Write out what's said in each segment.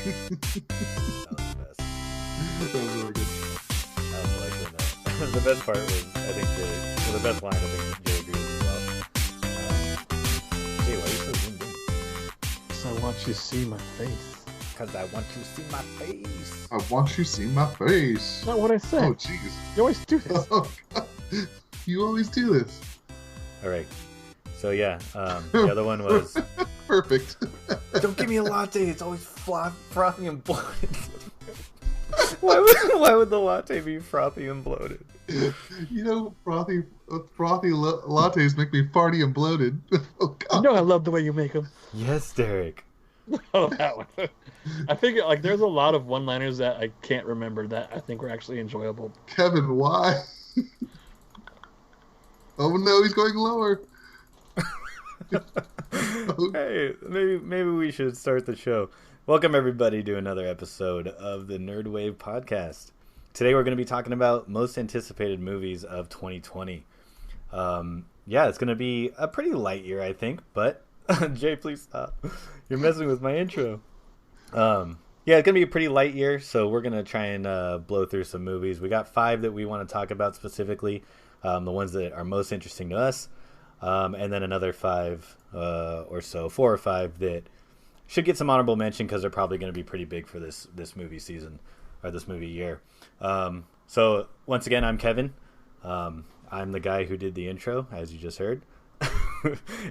That was the best. That was really good. That was like when, the best part was, I think, the best line, I think Jay agrees as well. Jay, why are you so zoomed in? So I want you to see my face. Because I want you to see my face. I want you to see my face. That's not what I said. Oh, jeez. You always do this. Oh, God. You always do this. All right. So, yeah, the other one was... Perfect. Don't give me a latte. It's always frothy and bloated. Why would the latte be frothy and bloated? You know, frothy lattes make me farty and bloated. Oh, God. You know I love the way you make them. Yes, Derek. Oh, that one. I think like there's a lot of one-liners that I can't remember that I think were actually enjoyable. Kevin, why? Oh, no, he's going lower. Hey, maybe we should start the show. Welcome everybody to another episode of the NRDWave podcast. Today we're going to be talking about most anticipated movies of 2020. Yeah, it's going to be a pretty light year, I think, but Jay, please stop. You're messing with my intro. Yeah, it's going to be a pretty light year, so we're going to try and blow through some movies. We got 5 that we want to talk about specifically, the ones that are most interesting to us. And then another 5 or so, 4 or 5 that should get some honorable mention because they're probably going to be pretty big for this movie season or this movie year. So once again, I'm Kevin. I'm the guy who did the intro, as you just heard.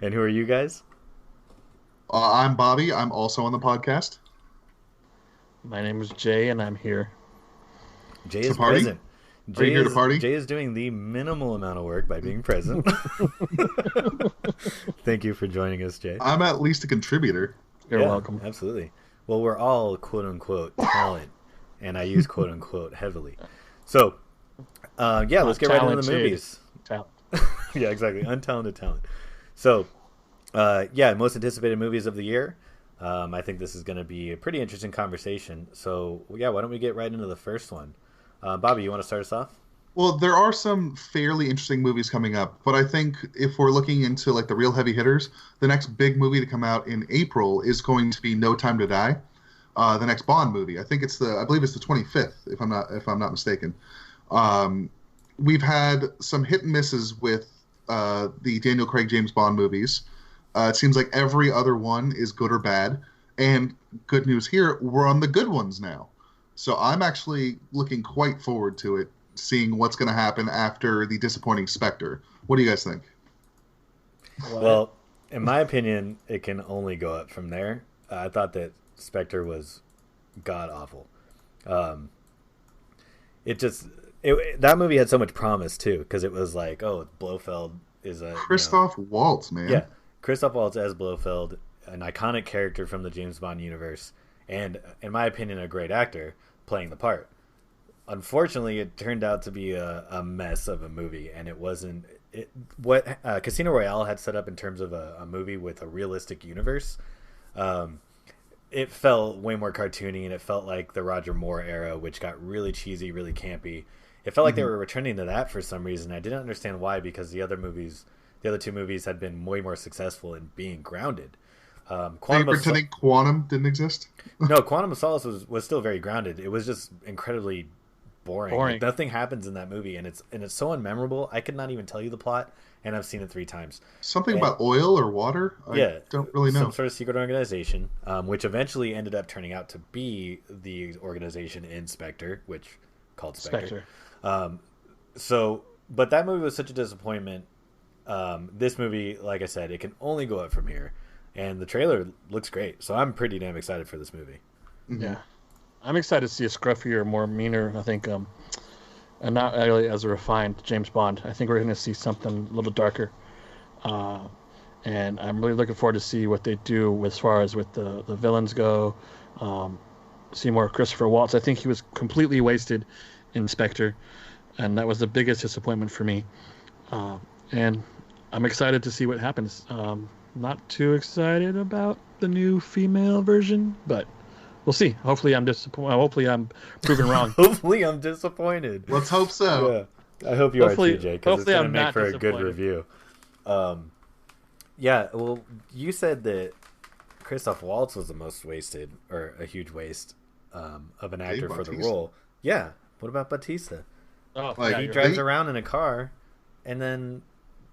And who are you guys? I'm Bobby. I'm also on the podcast. My name is Jay, and I'm here. Jay is present. Are you here to party? Jay is doing the minimal amount of work by being present. Thank you for joining us, Jay. I'm at least a contributor. You're welcome. Absolutely. Well, we're all quote-unquote talent, and I use quote-unquote heavily. So, yeah, let's get right into the movies. Talent. Yeah, exactly. Untalented talent. So, yeah, most anticipated movies of the year. I think this is going to be a pretty interesting conversation. So, yeah, why don't we get right into the first one? Bobby, you want to start us off? Well, there are some fairly interesting movies coming up, but I think if we're looking into like the real heavy hitters, the next big movie to come out in April is going to be No Time to Die, the next Bond movie. I believe it's the 25th, if I'm not mistaken. We've had some hit and misses with the Daniel Craig James Bond movies. It seems like every other one is good or bad, and good news here, we're on the good ones now. So I'm actually looking quite forward to it, seeing what's going to happen after the disappointing Spectre. What do you guys think? Well, in my opinion, it can only go up from there. I thought that Spectre was god-awful. That movie had so much promise, too, because it was like, oh, Blofeld is a... Christoph Waltz, man. Yeah, Christoph Waltz as Blofeld, an iconic character from the James Bond universe, and, in my opinion, a great actor playing the part. Unfortunately, it turned out to be a mess of a movie, and it wasn't what Casino Royale had set up in terms of a movie with a realistic universe. It felt way more cartoony, and it felt like the Roger Moore era, which got really cheesy, really campy. It felt like they were returning to that for some reason. I didn't understand why, because the other 2 movies had been way more successful in being grounded. Pretending Quantum didn't exist? No, Quantum of Solace was still very grounded. It was just incredibly boring. Like, nothing happens in that movie, and it's so unmemorable. I could not even tell you the plot, and I've seen it 3 times. Something about oil or water? I don't really know. Some sort of secret organization, which eventually ended up turning out to be the organization in Spectre, which called Spectre. But that movie was such a disappointment. This movie, like I said, it can only go up from here. And the trailer looks great, so I'm pretty damn excited for this movie. Mm-hmm. Yeah, I'm excited to see a scruffier, more meaner, I think, and not really as a refined James Bond. I think we're going to see something a little darker, and I'm really looking forward to see what they do as far as with the villains go. See more Christopher Waltz. I think he was completely wasted in Spectre, and that was the biggest disappointment for me. And I'm excited to see what happens. Not too excited about the new female version, but we'll see. Hopefully I'm disappointed. Hopefully I'm proven wrong. Hopefully I'm disappointed. Let's hope so. Yeah. I hope you are too, Jay, because it's going to make for a good review. Yeah, well, you said that Christoph Waltz was the most wasted, or a huge waste of an actor Dave for the Bautista? role. Yeah. What about Batista? Oh, Like, yeah, He you're drives they- around in a car and then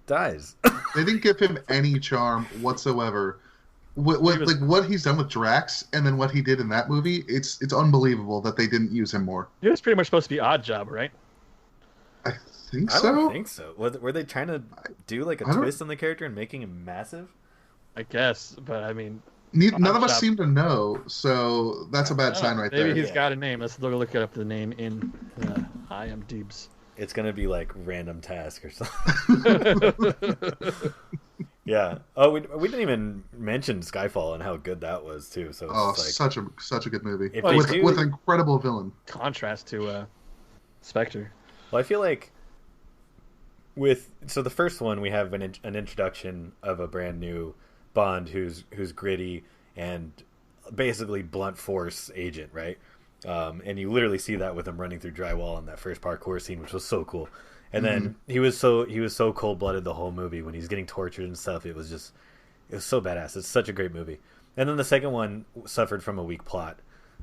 dies. They didn't give him any charm whatsoever. Like what he's done with Drax, and then what he did in that movie, it's unbelievable that they didn't use him more. He was pretty much supposed to be Odd Job, right? I think I so. don't think so. Were they trying to do like a I don't- twist on the character and making him massive? I guess, but I mean, None of us Job. seem to know, so that's a I bad don't sign know. right Maybe there. he's got a name. Let's look up the name in IMDb's. It's gonna be like random task or something. Yeah. Oh, we didn't even mention Skyfall and how good that was too. So it's Oh, just like, such a good movie If they with do- with an incredible villain. Contrast to Spectre. well, I feel like so the first one we have an introduction of a brand new Bond who's gritty and basically blunt force agent, right? And you literally see that with him running through drywall in that first parkour scene, which was so cool. And then he was so cold blooded the whole movie when he's getting tortured and stuff. It was so badass. It's such a great movie. And then the second one suffered from a weak plot.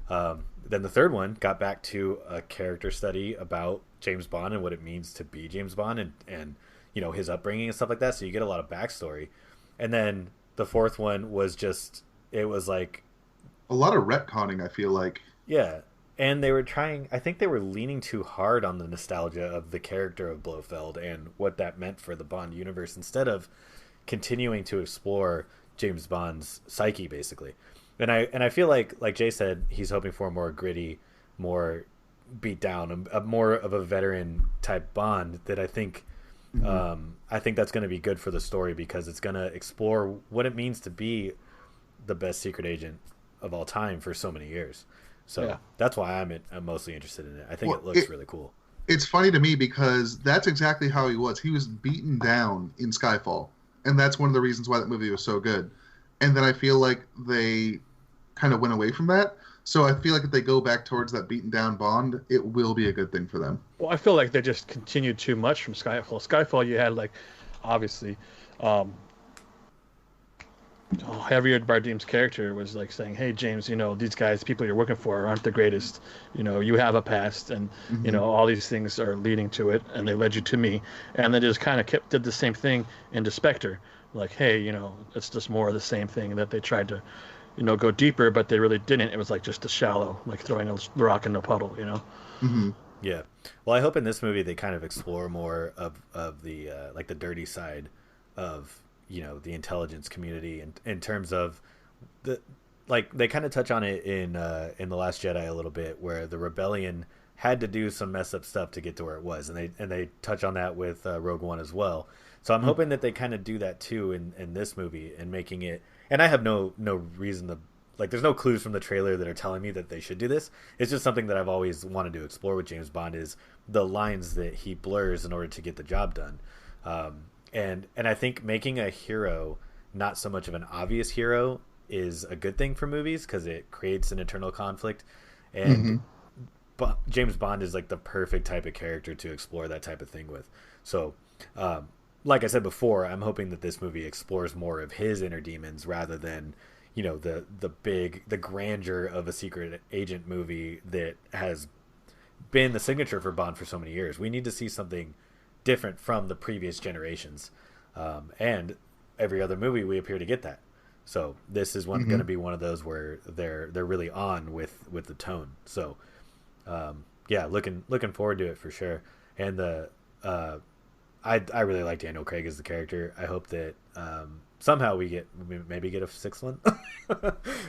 Then the third one got back to a character study about James Bond and what it means to be James Bond and you know his upbringing and stuff like that. So you get a lot of backstory. And then the fourth one was it was like A lot of retconning, I feel like. yeah. And they were I think they were leaning too hard on the nostalgia of the character of Blofeld and what that meant for the Bond universe instead of continuing to explore James Bond's psyche, basically. And I feel like Jay said, he's hoping for a more gritty, more beat down, a more of a veteran type Bond that I think that's going to be good for the story because it's going to explore what it means to be the best secret agent of all time for so many years. So Yeah. that's why I'm mostly interested in it. I think Well, it looks really cool. It's funny to me because that's exactly how he was. He was beaten down in Skyfall, and that's one of the reasons why that movie was so good. And then I feel like they kind of went away from that. So I feel like if they go back towards that beaten down Bond, it will be a good thing for them. Well, I feel like they just continued too much from Skyfall. Skyfall, you had like, obviously, Javier Bardem's character was like saying, "Hey, James, you know these guys, people you're working for, aren't the greatest. You know, you have a past, and you know all these things are leading to it, and they led you to me." And they just kind of did the same thing into Spectre, like, "Hey, you know, it's just more of the same thing that they tried to, you know, go deeper, but they really didn't. It was like just a shallow, like throwing a rock in a puddle, you know." Mm-hmm. Yeah. Well, I hope in this movie they kind of explore more of the like the dirty side of the intelligence community in terms of they kind of touch on it in The Last Jedi a little bit, where the rebellion had to do some messed up stuff to get to where it was, and they touch on that with Rogue One as well. So I'm hoping that they kind of do that too in this movie and making it. And I have no reason to there's no clues from the trailer that are telling me that they should do this. It's just something that I've always wanted to explore with James Bond is the lines that he blurs in order to get the job done. And I think making a hero not so much of an obvious hero is a good thing for movies because it creates an internal conflict. And James Bond is like the perfect type of character to explore that type of thing with. So, like I said before, I'm hoping that this movie explores more of his inner demons rather than the grandeur of a secret agent movie that has been the signature for Bond for so many years. We need to see something different from the previous generations, and every other movie we appear to get that. So this is going to be one of those where they're really on with the tone. So yeah, looking forward to it for sure. And I really like Daniel Craig as the character. I hope that somehow we maybe get a sixth one.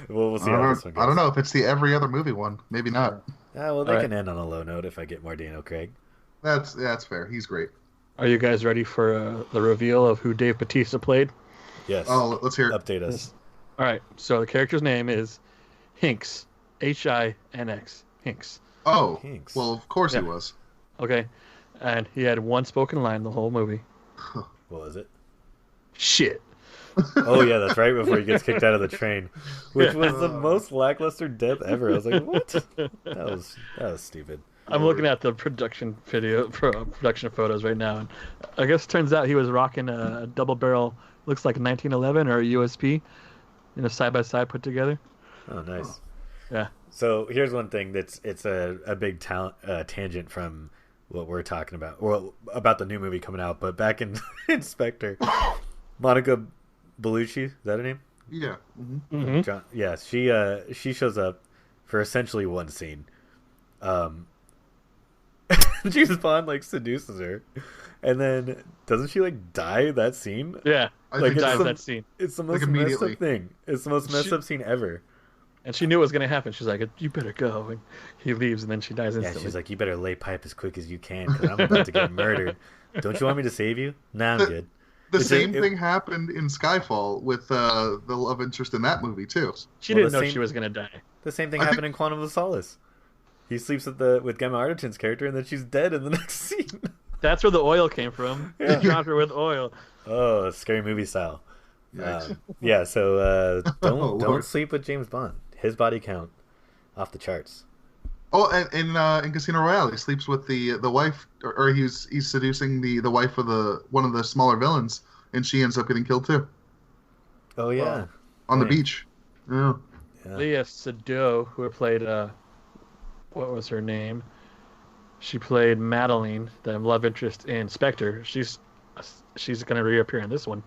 we'll see how this one goes. I don't know if it's the every other movie one. Maybe not. Well, they can end on a low note if I get more Daniel Craig. That's fair. He's great. Are you guys ready for the reveal of who Dave Bautista played? Yes. Oh, let's hear it. Update us. All right. So the character's name is Hinx. Hinx. Hinx. Oh, Hinx. well, of course Yeah. he was. Okay. And he had one spoken line the whole movie. What was it? Shit. Oh yeah, that's right before he gets kicked out of the train, which was the most lackluster death ever. I was like, what? That was stupid. I'm looking at the production photos right now, and I guess it turns out he was rocking a double barrel, looks like a 1911 or a USP, side by side put together. Oh, nice. Yeah. So here's one thing it's a big tangent from what we're talking about, or about the new movie coming out. But back in Inspector, Monica Bellucci, is that her name? Yeah. John, yeah, she shows up for essentially one scene. James Bond like seduces her, and then doesn't she like die that scene? Yeah, I like think dies so. that scene, It's the Like, most messed immediately. up thing. It's the most messed up scene ever. and she knew it was gonna happen. She's like, "You better go," and he leaves, and then she dies Yeah, instantly. she's like, you better lay pipe as quick as you can because I'm about to get murdered. Don't you want me to save you? Nah, I'm good. The It's same thing happened in Skyfall with the love interest in that movie too. she well, didn't the know same- she was gonna die. The same thing I happened think- in Quantum of Solace. He sleeps with Gemma Arterton's character, and then she's dead in the next scene. That's where the oil came from. Yeah. They dropped her with oil. Oh, scary movie style. Yikes. Yeah, so don't Oh, don't Lord. sleep with James Bond. His body count off the charts. Oh, and in Casino Royale, he sleeps with the wife, or he's seducing the wife of one of the smaller villains, and she ends up getting killed too Oh yeah, on the Right. beach. Yeah. yeah. Leah Sado, who played what was her name? She played Madeline, the love interest in Spectre. She's gonna reappear in this one.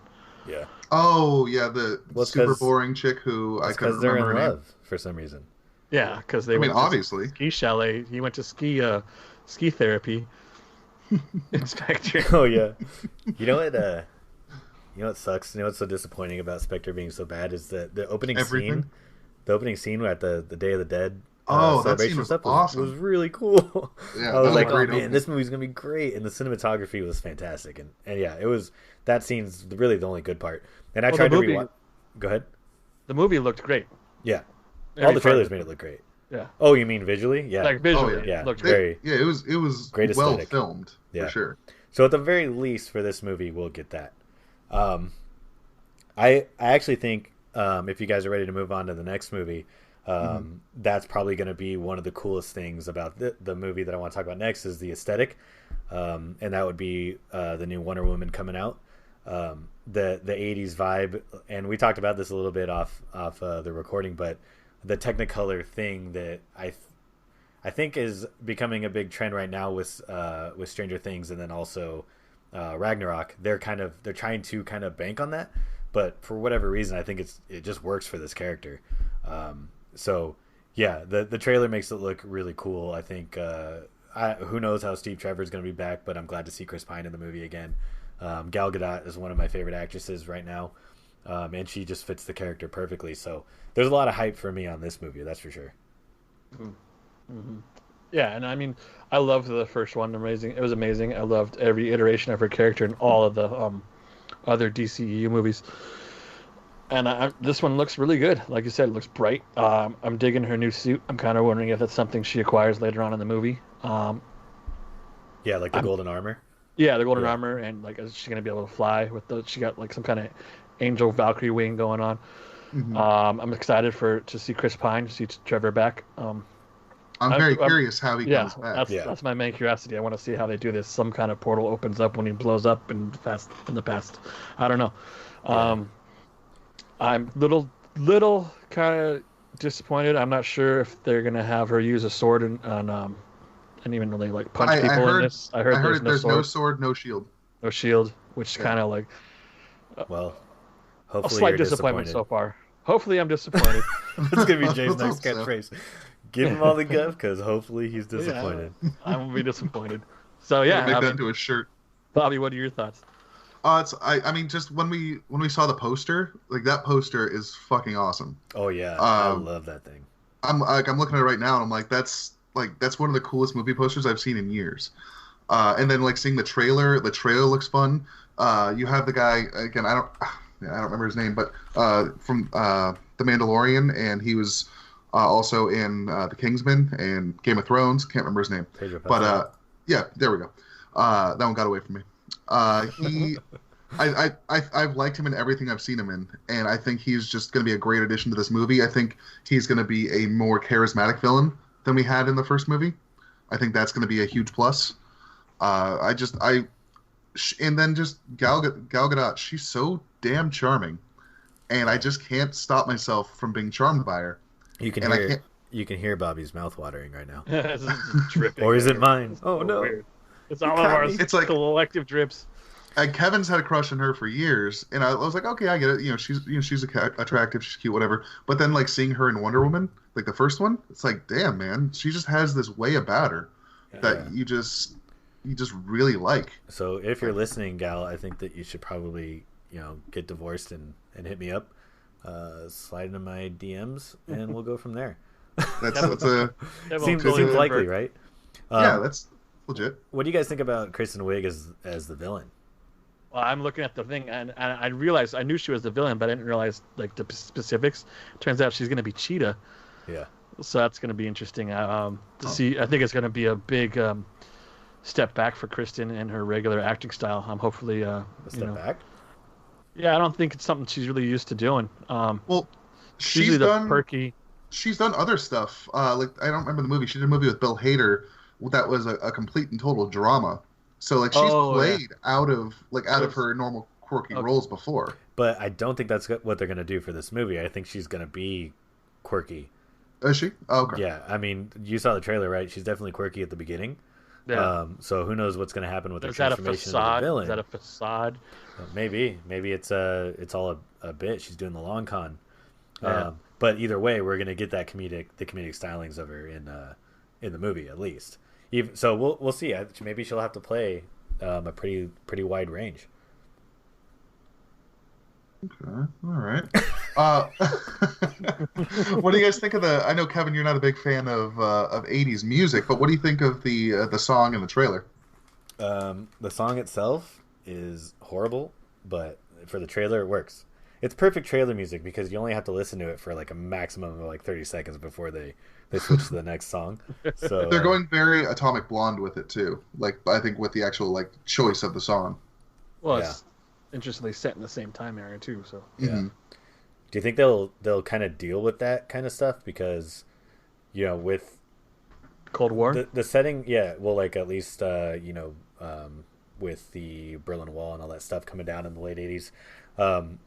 yeah. Oh yeah, the Well, it's super 'cause- boring chick who I It's couldn't because they're in remember her name. love for some reason. Yeah, because they I mean, went to obviously. ski chalet. He went to ski therapy. Inspector. Oh yeah. You know what? You know what sucks? You know what's so disappointing about Spectre being so bad is that the opening Everything? scene. The opening scene at the Day of the Dead. Oh, that celebration scene was stuff awesome. was really cool. Yeah, I that was was like, a oh great man, opening. this movie's gonna be great, and the cinematography was fantastic, and yeah, it was. That scene's really the only good part. And I Well, tried the to movie- rewatch. Go ahead. The movie looked great. Yeah, all Every the trailers part made of it look great. Yeah, Oh, you mean visually? Yeah. like visually, Oh, yeah. it looked They- great. Yeah, it was Great well aesthetic. filmed Yeah. for sure. So at the very least, for this movie, we'll get that. I actually think if you guys are ready to move on to the next movie, that's probably going to be one of the coolest things about the movie that I want to talk about next is the aesthetic, and that would be the new Wonder Woman coming out. The 80s vibe, and we talked about this a little bit off the recording, but the Technicolor thing that I think is becoming a big trend right now with Stranger Things, and then also Ragnarok. They're trying to kind of bank on that, but for whatever reason, I think it just works for this character. So yeah, the trailer makes it look really cool. I think who knows how Steve Trevor's going to be back, but I'm glad to see Chris Pine in the movie again. Gal Gadot is one of my favorite actresses right now, and she just fits the character perfectly. So there's a lot of hype for me on this movie, that's for sure. Yeah, and I mean, I loved the first one. Amazing. It was amazing. I loved every iteration of her character in all of the other DCEU movies. And this one looks really good. Like you said, it looks bright. I'm digging her new suit. I'm kind of wondering if that's something she acquires later on in the movie. Yeah, like the golden armor. Yeah, the golden Yeah. armor, and like, is she gonna be able to fly with the? She got like some kind of angel Valkyrie wing going on. I'm excited to see Chris Pine, see Trevor back. I'm very curious how he Yeah, comes back. that's my main curiosity. I want to see how they do this. Some kind of portal opens up when he blows up in the past. I don't know. I'm little kind of disappointed. I'm not sure if they're gonna have her use a sword and even really like punch I people heard- in this. I I heard, heard there's no no sword, no shield. shield, which kind of like Well, a hopefully slight you're disappointment so disappointed. far. Hopefully, I'm disappointed. That's gonna be Jay's Let's next hope so. catchphase. Give him all the guff, because hopefully he's disappointed. I'm gonna be disappointed. So Yeah, yeah, make I that mean, into a shirt. Bobby, what are your thoughts? I mean, just when we saw the poster, like that poster is fucking awesome. Oh yeah, I Um, love that thing. I'm looking at it right now, and I'm like, that's one of the coolest movie posters I've seen in years. And then like seeing the trailer looks fun. You have the guy again. I don't remember his name, but from The Mandalorian, and he was also in The Kingsman and Game of Thrones. Can't remember his name, Pedro but Pascal. yeah, there we go. That one got away from me. I've liked him in everything I've seen him in, and I think he's just going to be a great addition to this movie. I think he's going to be a more charismatic villain than we had in the first movie. I think that's going to be a huge plus. And then just Gal Gadot, she's so damn charming. and I just can't stop myself from being charmed by her. You can And I hear can't. you can hear Bobby's mouth watering right now. It's just dripping. Or is it everywhere. mine? It's Oh so no. weird. It's You all of caught our me. It's like collective drips. Kevin's had a crush on her for years, and I was like, okay, I get it. She's attractive, she's cute, whatever. But then like seeing her in Wonder Woman, like the first one, it's like, damn, man, she just has this way about her that you just really like. So if you're listening, gal, I think that you should probably, get divorced and hit me up, slide into my DMs, and we'll go from there. That's a seems totally likely, right? Yeah, that's legit. What do you guys think about Kristen Wiig as the villain? Well, I'm looking at the thing, and I realized I knew she was the villain, but I didn't realize like the specifics. Turns out she's going to be Cheetah. Yeah. So that's going to be interesting to see. I think it's going to be a big step back for Kristen and her regular acting style. Hopefully A step back? Yeah, I don't think it's something she's really used to doing. Well, usually the perky. She's done other stuff. Like I don't remember the movie. She did a movie with Bill Hader that was a complete and total drama. So like she's played out of her normal quirky roles before. But I don't think that's what they're going to do for this movie. I think she's going to be quirky. Is she? Oh, okay. Yeah, I mean, you saw the trailer, right? She's definitely quirky at the beginning. Yeah. So who knows what's going to happen with her Is that a transformation into the facade? villain? Is that a facade? Maybe it's all a bit. She's doing the long con. Yeah. But either way, we're going to get the comedic stylings of her in the movie at least. So we'll see. Maybe she'll have to play a pretty wide range. Okay, all right. What do you guys think of I know, Kevin, you're not a big fan of 80s music, but what do you think of the song and the trailer? The song itself is horrible, but for the trailer, it works. It's perfect trailer music because you only have to listen to it for like a maximum of like 30 seconds before they switch to the next song. So they're going very Atomic Blonde with it too. Like I think with the actual like choice of the song. Well, it's interestingly set in the same time area too. So yeah. Mm-hmm. Do you think they'll kind of deal with that kind of stuff because with Cold War, the setting, well, like at least with the Berlin Wall and all that stuff coming down in the late 80s,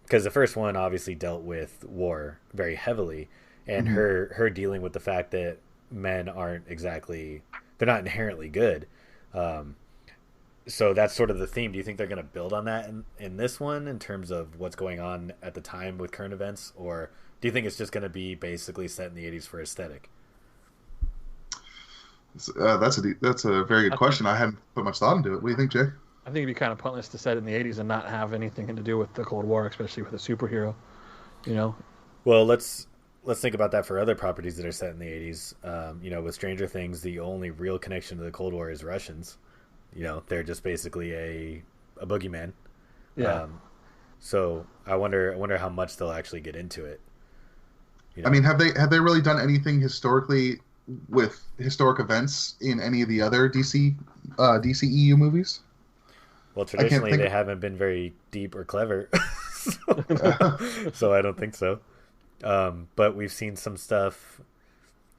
because the first one obviously dealt with war very heavily, and her dealing with the fact that men they're not inherently good, so that's sort of the theme. Do you think they're going to build on that in this one in terms of what's going on at the time with current events, or do you think it's just going to be basically set in the 80s for aesthetic? That's a very good question. I hadn't put much thought into it. What do you think, Jay? I think it'd be kind of pointless to set it in the 80s and not have anything to do with the Cold War, especially with a superhero. Well, let's think about that for other properties that are set in the 80s. With Stranger Things, the only real connection to the Cold War is Russians. They're just basically a boogeyman. Yeah. So I wonder how much they'll actually get into it. I mean, have they really done anything historically with historic events in any of the other DCEU movies? Well, traditionally they haven't been very deep or clever, so I don't think so. But we've seen some stuff.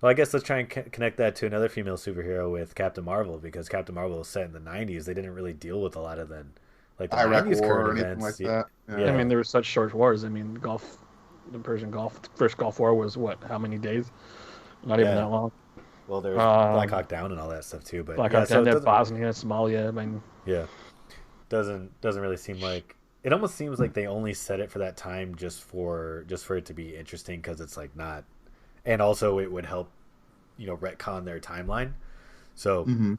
Well, I guess let's try and connect that to another female superhero with Captain Marvel, because Captain Marvel was set in the 90s. They didn't really deal with a lot of the Iraq 90s War current or anything events. like that. Yeah. I mean, there were such short wars. I mean, the Persian Gulf, the first Gulf War was how many days? Not even that long. Well, there's Black Hawk Down and all that stuff too. But Black Hawk Down, Bosnia, Somalia. I mean, doesn't really seem like. It almost seems like they only set it for that time just for it to be interesting, because it's like not, and also it would help, retcon their timeline. So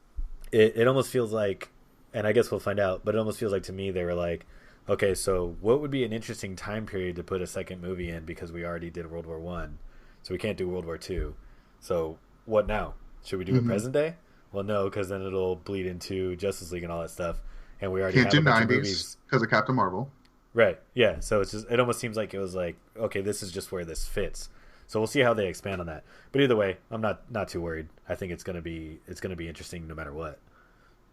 it almost feels like, and I guess we'll find out, but it almost feels like to me they were like, okay, so what would be an interesting time period to put a second movie in, because we already did World War One, so we can't do World War Two. So what now? Should we do it present day? Well, no, because then it'll bleed into Justice League and all that stuff, and we already can't have do a bunch of 90s movies because of Captain Marvel. Right. Yeah. So it almost seems like it was like, okay, this is just where this fits. So we'll see how they expand on that. But either way, I'm not too worried. I think it's gonna be interesting no matter what.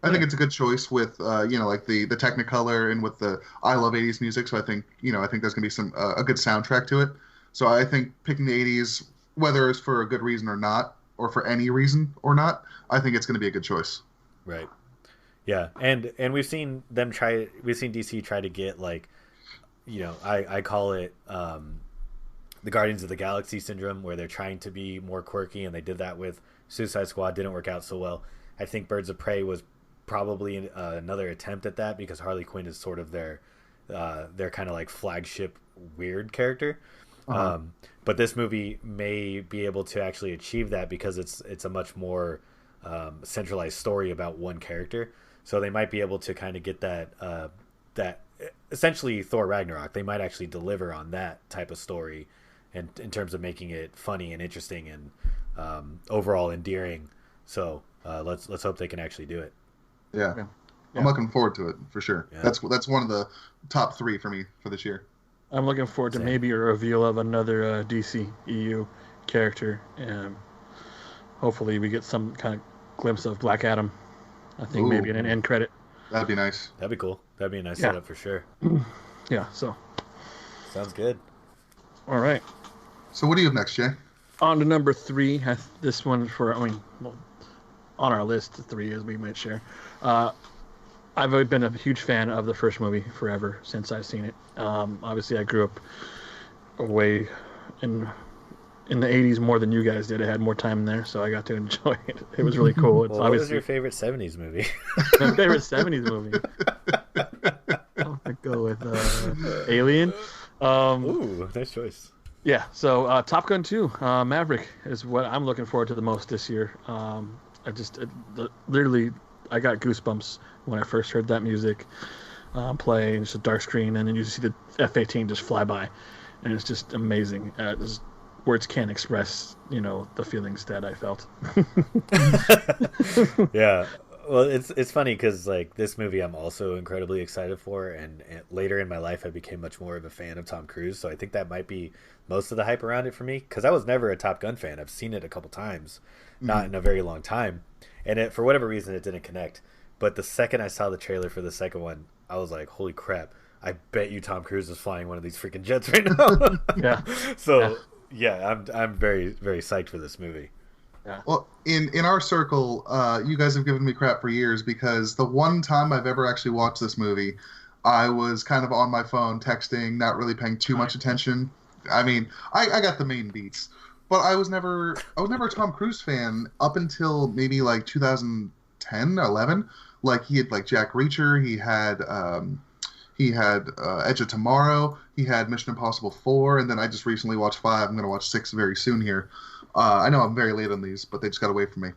I think it's a good choice with like the Technicolor and with the I love 80s music. So I think there's gonna be some a good soundtrack to it. So I think picking the 80s, whether it's for a good reason or not, or for any reason or not, I think it's gonna be a good choice. Right. Yeah, and we've seen DC try to get like I call it the Guardians of the Galaxy syndrome, where they're trying to be more quirky, and they did that with Suicide Squad. Didn't work out so well. I think Birds of Prey was probably another attempt at that, because Harley Quinn is sort of their kind of like flagship weird character. But this movie may be able to actually achieve that, because it's a much more centralized story about one character. So they might be able to kind of get that essentially Thor Ragnarok. They might actually deliver on that type of story, and in terms of making it funny and interesting and overall endearing. So let's hope they can actually do it. Yeah. I'm looking forward to it for sure. Yeah. That's one of the top 3 for me for this year. I'm looking forward to maybe a reveal of another DC EU character, and hopefully we get some kind of glimpse of Black Adam. I think maybe an end credit. That'd be nice. That'd be cool. That'd be a nice setup for sure. Yeah, so. Sounds good. All right. So what do you have next, Jay? On to number 3. This one on our list, 3 as we might share. I've been a huge fan of the first movie forever since I've seen it. Obviously, I grew up way in the 80s more than you guys did. I had more time there, so I got to enjoy it. It was really cool. What was your favorite 70s movie? My favorite 70s movie? I'll have to go with Alien. Ooh, nice choice. Yeah, so Top Gun 2, Maverick is what I'm looking forward to the most this year. Literally, I got goosebumps when I first heard that music play. It's a dark screen, and then you see the F-18 just fly by, and it's just amazing. Words can't express, the feelings that I felt. Yeah, well, it's funny because like this movie, I'm also incredibly excited for, and later in my life, I became much more of a fan of Tom Cruise. So I think that might be most of the hype around it for me, because I was never a Top Gun fan. I've seen it a couple times, not in a very long time, and for whatever reason, it didn't connect. But the second I saw the trailer for the second one, I was like, holy crap, I bet you Tom Cruise is flying one of these freaking jets right now. Yeah. So yeah, I'm very, very psyched for this movie. Yeah. Well, in our circle, you guys have given me crap for years, because the one time I've ever actually watched this movie, I was kind of on my phone texting, not really paying too much attention. I mean, I got the main beats, but I was never a Tom Cruise fan up until maybe like 2010, 11. Like he had like Jack Reacher, he had Edge of Tomorrow, he had Mission Impossible 4, and then I just recently watched 5. I'm going to watch 6 very soon here. I know I'm very late on these, but they just got to wait for me.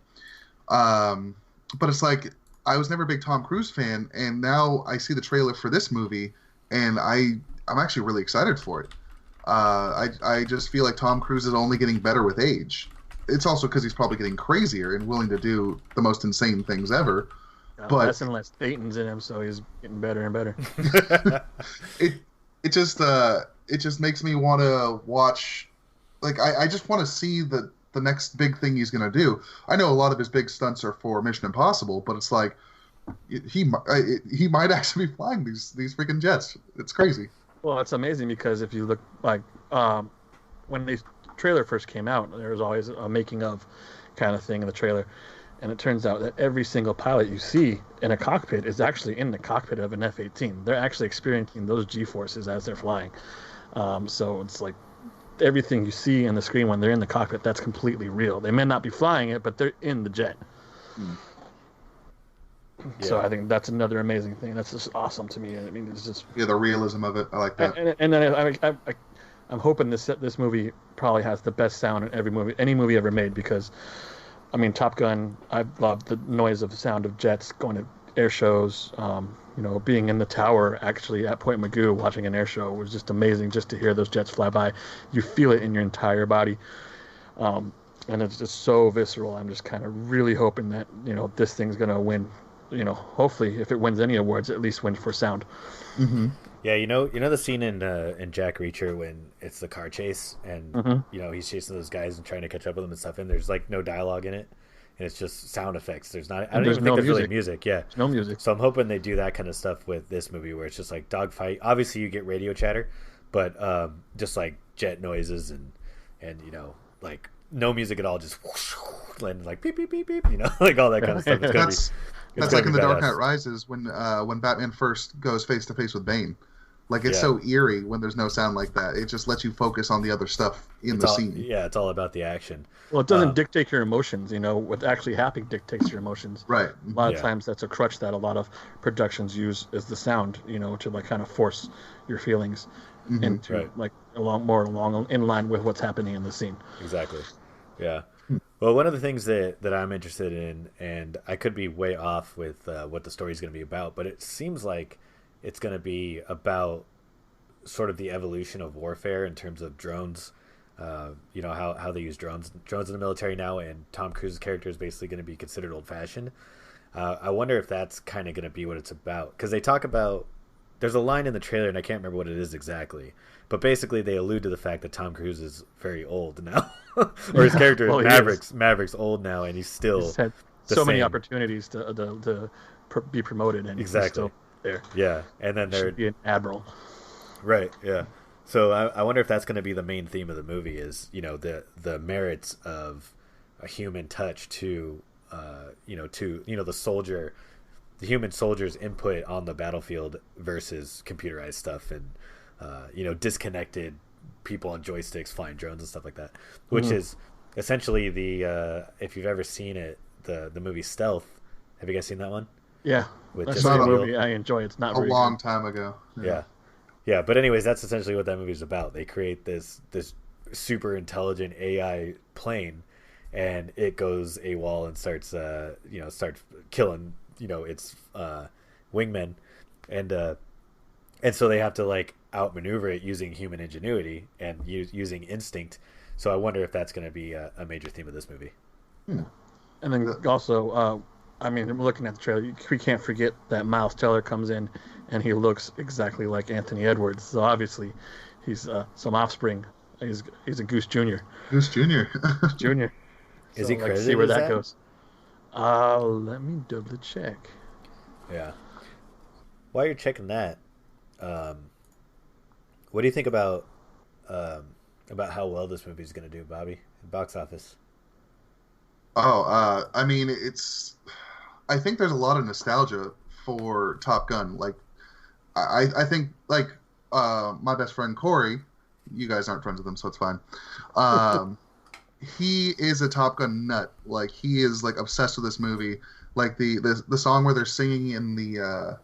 But it's like, I was never a big Tom Cruise fan, and now I see the trailer for this movie, and I'm actually really excited for it. I just feel like Tom Cruise is only getting better with age. It's also because he's probably getting crazier and willing to do the most insane things ever. But less and less Thetans in him, so he's getting better and better. it just makes me want to watch. Like I just want to see the next big thing he's going to do. I know a lot of his big stunts are for Mission Impossible, but it's like he might actually be flying these freaking jets. It's crazy. Well, it's amazing, because if you look like when the trailer first came out, there was always a making of kind of thing in the trailer. And it turns out that every single pilot you see in a cockpit is actually in the cockpit of an F-18. They're actually experiencing those G-forces as they're flying. So it's like everything you see in the screen when they're in the cockpit, that's completely real. They may not be flying it, but they're in the jet. Yeah. So I think that's another amazing thing. That's just awesome to me. I mean, it's just the realism of it. I like that. And then I'm hoping this movie probably has the best sound in any movie ever made, because I mean, Top Gun, I love the noise of the sound of jets going to air shows. Being in the tower actually at Point Magoo watching an air show was just amazing, just to hear those jets fly by. You feel it in your entire body. And it's just so visceral. I'm just kind of really hoping that, this thing's going to win. Hopefully, if it wins any awards, at least win for sound. Mm-hmm. Yeah, the scene in Jack Reacher when it's the car chase and he's chasing those guys and trying to catch up with them and stuff, and there's like no dialogue in it, and it's just sound effects. I don't even think there's really music. Yeah, there's no music. So I'm hoping they do that kind of stuff with this movie, where it's just like dogfight. Obviously, you get radio chatter, but just like jet noises and like no music at all, just and like beep beep beep beep, like all that kind of stuff. That's like in The Dark Knight Rises when Batman first goes face to face with Bane. Like, it's so eerie when there's no sound like that. It just lets you focus on the other stuff in the scene. Yeah, it's all about the action. Well, it doesn't dictate your emotions. What actually happening dictates your emotions. Right. A lot of times that's a crutch that a lot of productions use, is the sound, to like kind of force your feelings into like along in line with what's happening in the scene. Exactly. Yeah. Well, one of the things that I'm interested in, and I could be way off with what the story is going to be about, but it seems like it's going to be about sort of the evolution of warfare in terms of drones. How they use drones in the military now, and Tom Cruise's character is basically going to be considered old-fashioned. I wonder if that's kind of going to be what it's about, because they talk about, there's a line in the trailer, and I can't remember what it is exactly, but basically they allude to the fact that Tom Cruise is very old now, or his character Maverick's old now, and he's had so many opportunities to be promoted, and exactly he's still there. Yeah, and then should be an admiral. Right. Yeah. So I wonder if that's going to be the main theme of the movie, is the merits of a human touch to the human soldier's input on the battlefield versus computerized stuff, and disconnected people on joysticks flying drones and stuff like that, which is essentially the if you've ever seen it, the movie Stealth. Have you guys seen that one? Yeah, that's not a movie I enjoy. It's not a long time ago. Yeah, but anyways, that's essentially what that movie's about. They create this super intelligent AI plane, and it goes AWOL and starts killing its wingmen, and so they have to like outmaneuver it using human ingenuity and using instinct. So I wonder if that's going to be a major theme of this movie. And then also, I'm looking at the trailer. We can't forget that Miles Teller comes in, and he looks exactly like Anthony Edwards. So obviously, he's some offspring. He's a Goose Jr. Goose Jr. Jr. Is he credited? See where that goes. Let me double check. Yeah. While you're checking that, what do you think about how well this movie is going to do, Bobby? Box office. I think there's a lot of nostalgia for Top Gun. Like, I think, like, my best friend Corey, you guys aren't friends with him, so it's fine. He is a Top Gun nut. Like, he is like obsessed with this movie. Like the song where they're singing in the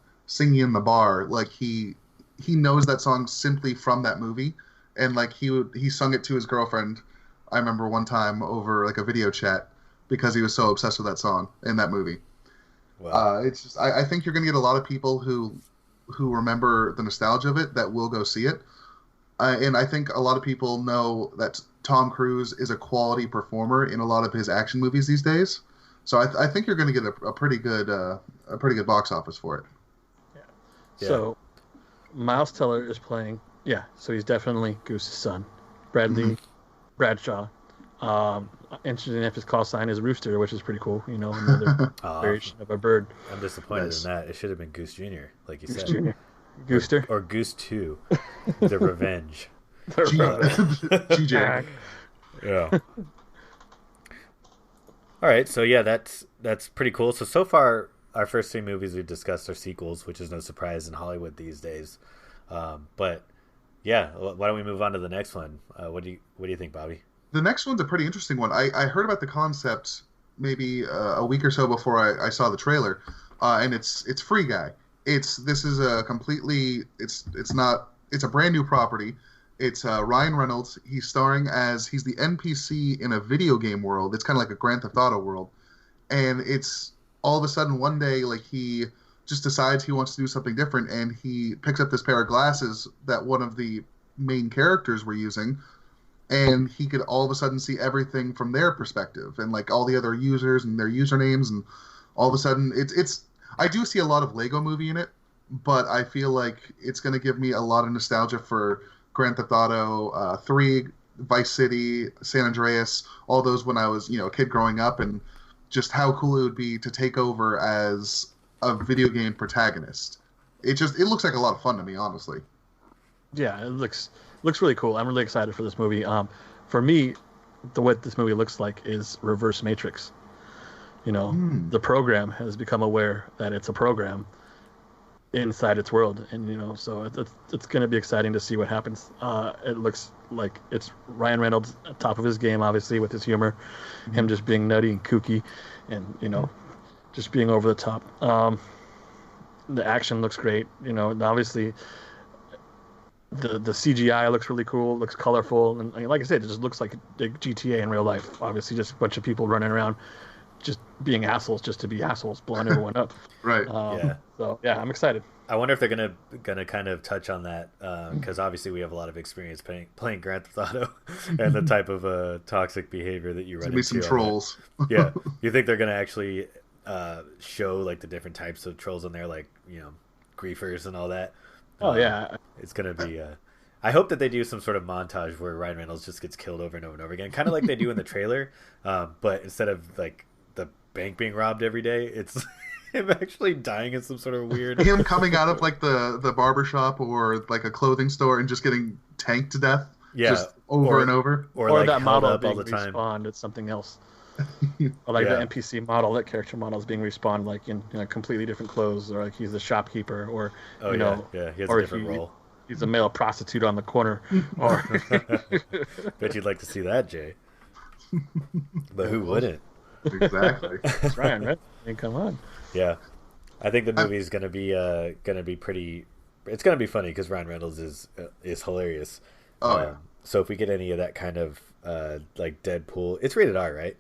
bar. Like, he knows that song simply from that movie, and like he sung it to his girlfriend. I remember one time over like a video chat, because he was so obsessed with that song in that movie. Wow. It's just, I think you're going to get a lot of people who remember the nostalgia of it that will go see it. And I think a lot of people know that Tom Cruise is a quality performer in a lot of his action movies these days. So I think you're going to get a pretty good box office for it. Yeah. So Miles Teller is playing. Yeah. So he's definitely Goose's son, Bradley Bradshaw. Interesting if his call sign is Rooster, which is pretty cool. Another variation of a bird. I'm disappointed in that. It should have been Goose Jr., like you Goose said. Jr. Gooster? Or Goose 2, The Revenge. GJ. Yeah. All right, so yeah, that's pretty cool. So far, our first 3 movies we've discussed are sequels, which is no surprise in Hollywood these days. But yeah, why don't we move on to the next one? What do you think, Bobby? The next one's a pretty interesting one. I heard about the concept maybe a week or so before I saw the trailer, and it's Free Guy. It's a brand new property. It's Ryan Reynolds. He's starring as he's the NPC in a video game world. It's kind of like a Grand Theft Auto world, and it's all of a sudden one day like he just decides he wants to do something different, and he picks up this pair of glasses that one of the main characters were using. And he could all of a sudden see everything from their perspective, and like all the other users and their usernames, and all of a sudden it's. I do see a lot of Lego Movie in it, but I feel like it's going to give me a lot of nostalgia for Grand Theft Auto 3, Vice City, San Andreas, all those when I was a kid growing up, and just how cool it would be to take over as a video game protagonist. It looks like a lot of fun to me, honestly. Yeah, it looks really cool. I'm really excited for this movie. For me, what this movie looks like is reverse Matrix. The program has become aware that it's a program, inside its world, and so it's going to be exciting to see what happens. It looks like it's Ryan Reynolds at top of his game, obviously, with his humor, him just being nutty and kooky, and just being over the top. The action looks great, and obviously the CGI looks really cool, looks colorful, and like I said, it just looks like GTA in real life. Obviously, just a bunch of people running around, just being assholes, just to be assholes, blowing everyone up. Right. So yeah, I'm excited. I wonder if they're gonna kind of touch on that because obviously we have a lot of experience playing Grand Theft Auto and the type of toxic behavior that you run into. There's gonna be some trolls. Yeah, you think they're gonna actually show like the different types of trolls in there, like griefers and all that? Oh yeah, it's gonna be. I hope that they do some sort of montage where Ryan Reynolds just gets killed over and over and over again, kind of like they do in the trailer, but instead of like the bank being robbed every day, it's him actually dying in some sort of weird. Him coming out of like the barber shop or like a clothing store and just getting tanked to death. Yeah, just over and over. Or like that model up being all the time. respawned at something else. Or like the NPC model, that character model is being respawned like in completely different clothes, or like he's the shopkeeper, or he has a different role. He's a male prostitute on the corner. Or bet you'd like to see that, Jay. But who wouldn't? Exactly. That's Ryan, right? I mean, come on. Yeah, I think the movie is gonna be pretty. It's gonna be funny because Ryan Reynolds is hilarious. Oh yeah. So if we get any of that kind of like Deadpool, it's rated R, right?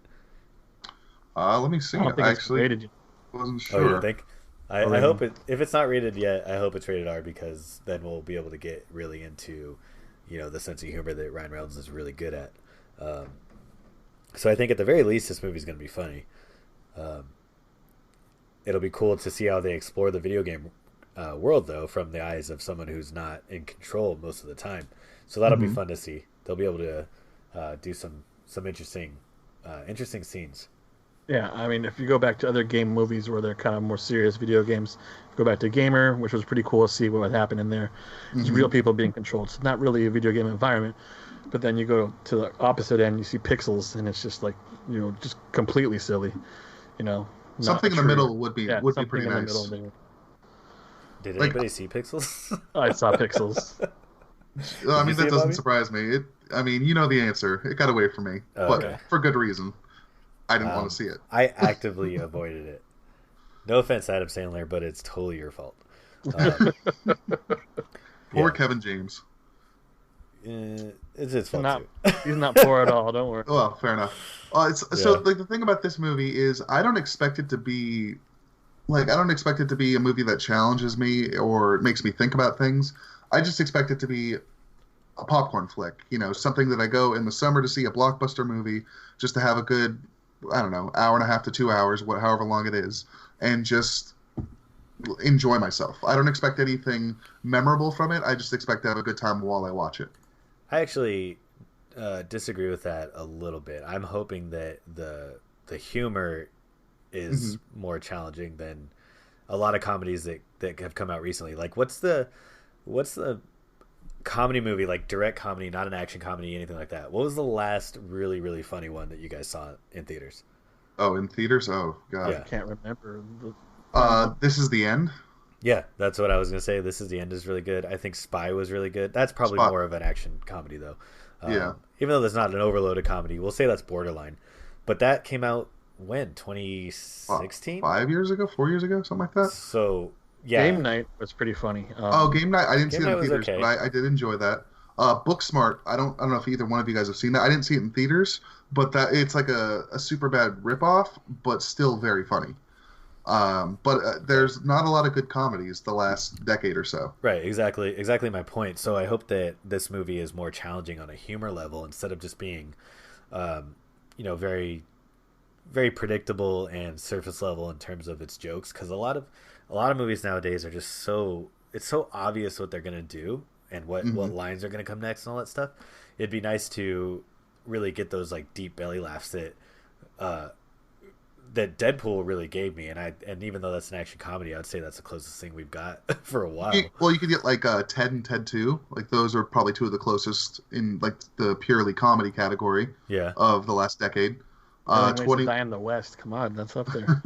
Let me see. I don't think I it's actually rated. wasn't sure. Oh, you think? I hope it. If it's not rated yet, I hope it's rated R because then we'll be able to get really into, the sense of humor that Ryan Reynolds is really good at. So I think at the very least, this movie's going to be funny. It'll be cool to see how they explore the video game world, though, from the eyes of someone who's not in control most of the time. So that'll be fun to see. They'll be able to do some interesting scenes. Yeah, I mean, if you go back to other game movies where they're kind of more serious video games, go back to Gamer, which was pretty cool to see what happened in there. It's real people being controlled. It's not really a video game environment. But then you go to the opposite end, you see Pixels, and it's just like, just completely silly. Something in the middle would be pretty nice. Did anybody see Pixels? I saw Pixels. I mean, that doesn't surprise me. You know the answer. It got away from me, but for good reason. I didn't want to see it. I actively avoided it. No offense, Adam Sandler, but it's totally your fault. Poor Kevin James. It's his fault too. He's not poor at all. Don't worry. Well, fair enough. So like the thing about this movie is I don't expect it to be a movie that challenges me or makes me think about things. I just expect it to be a popcorn flick. Something that I go in the summer to see, a blockbuster movie, just to have a good, I don't know, hour and a half to 2 hours, however long it is, and just enjoy myself. I don't expect anything memorable from it. I just expect to have a good time while I watch it. I actually disagree with that a little bit. I'm hoping that the humor is more challenging than a lot of comedies that have come out recently. Like, what's the comedy movie, like direct comedy, not an action comedy, anything like that? What was the last really, really funny one that you guys saw in theaters? Oh, in theaters? Oh, God. Yeah. I can't remember. This Is the End? Yeah, that's what I was going to say. This Is the End is really good. I think Spy was really good. That's probably more of an action comedy, though. Yeah. Even though that's not an overloaded comedy, we'll say that's borderline. But that came out when? 2016? 5 years ago? 4 years ago? Something like that? So, yeah. Game Night was pretty funny. Game Night? I didn't see it in theaters, okay. but I did enjoy that. Booksmart, I don't know if either one of you guys have seen that. I didn't see it in theaters, but it's like a super bad ripoff, but still very funny. But there's not a lot of good comedies the last decade or so. Right, exactly my point. So I hope that this movie is more challenging on a humor level instead of just being, very, very predictable and surface level in terms of its jokes. Because a lot of movies nowadays are just it's so obvious what they're gonna do and what lines are gonna come next and all that stuff. It'd be nice to really get those like deep belly laughs that Deadpool really gave me, and even though that's an action comedy, I'd say that's the closest thing we've got for a while. You could get like Ted and Ted 2. Like those are probably two of the closest in like the purely comedy category. Yeah. Of the last decade. 20 Die in the West. Come on, that's up there.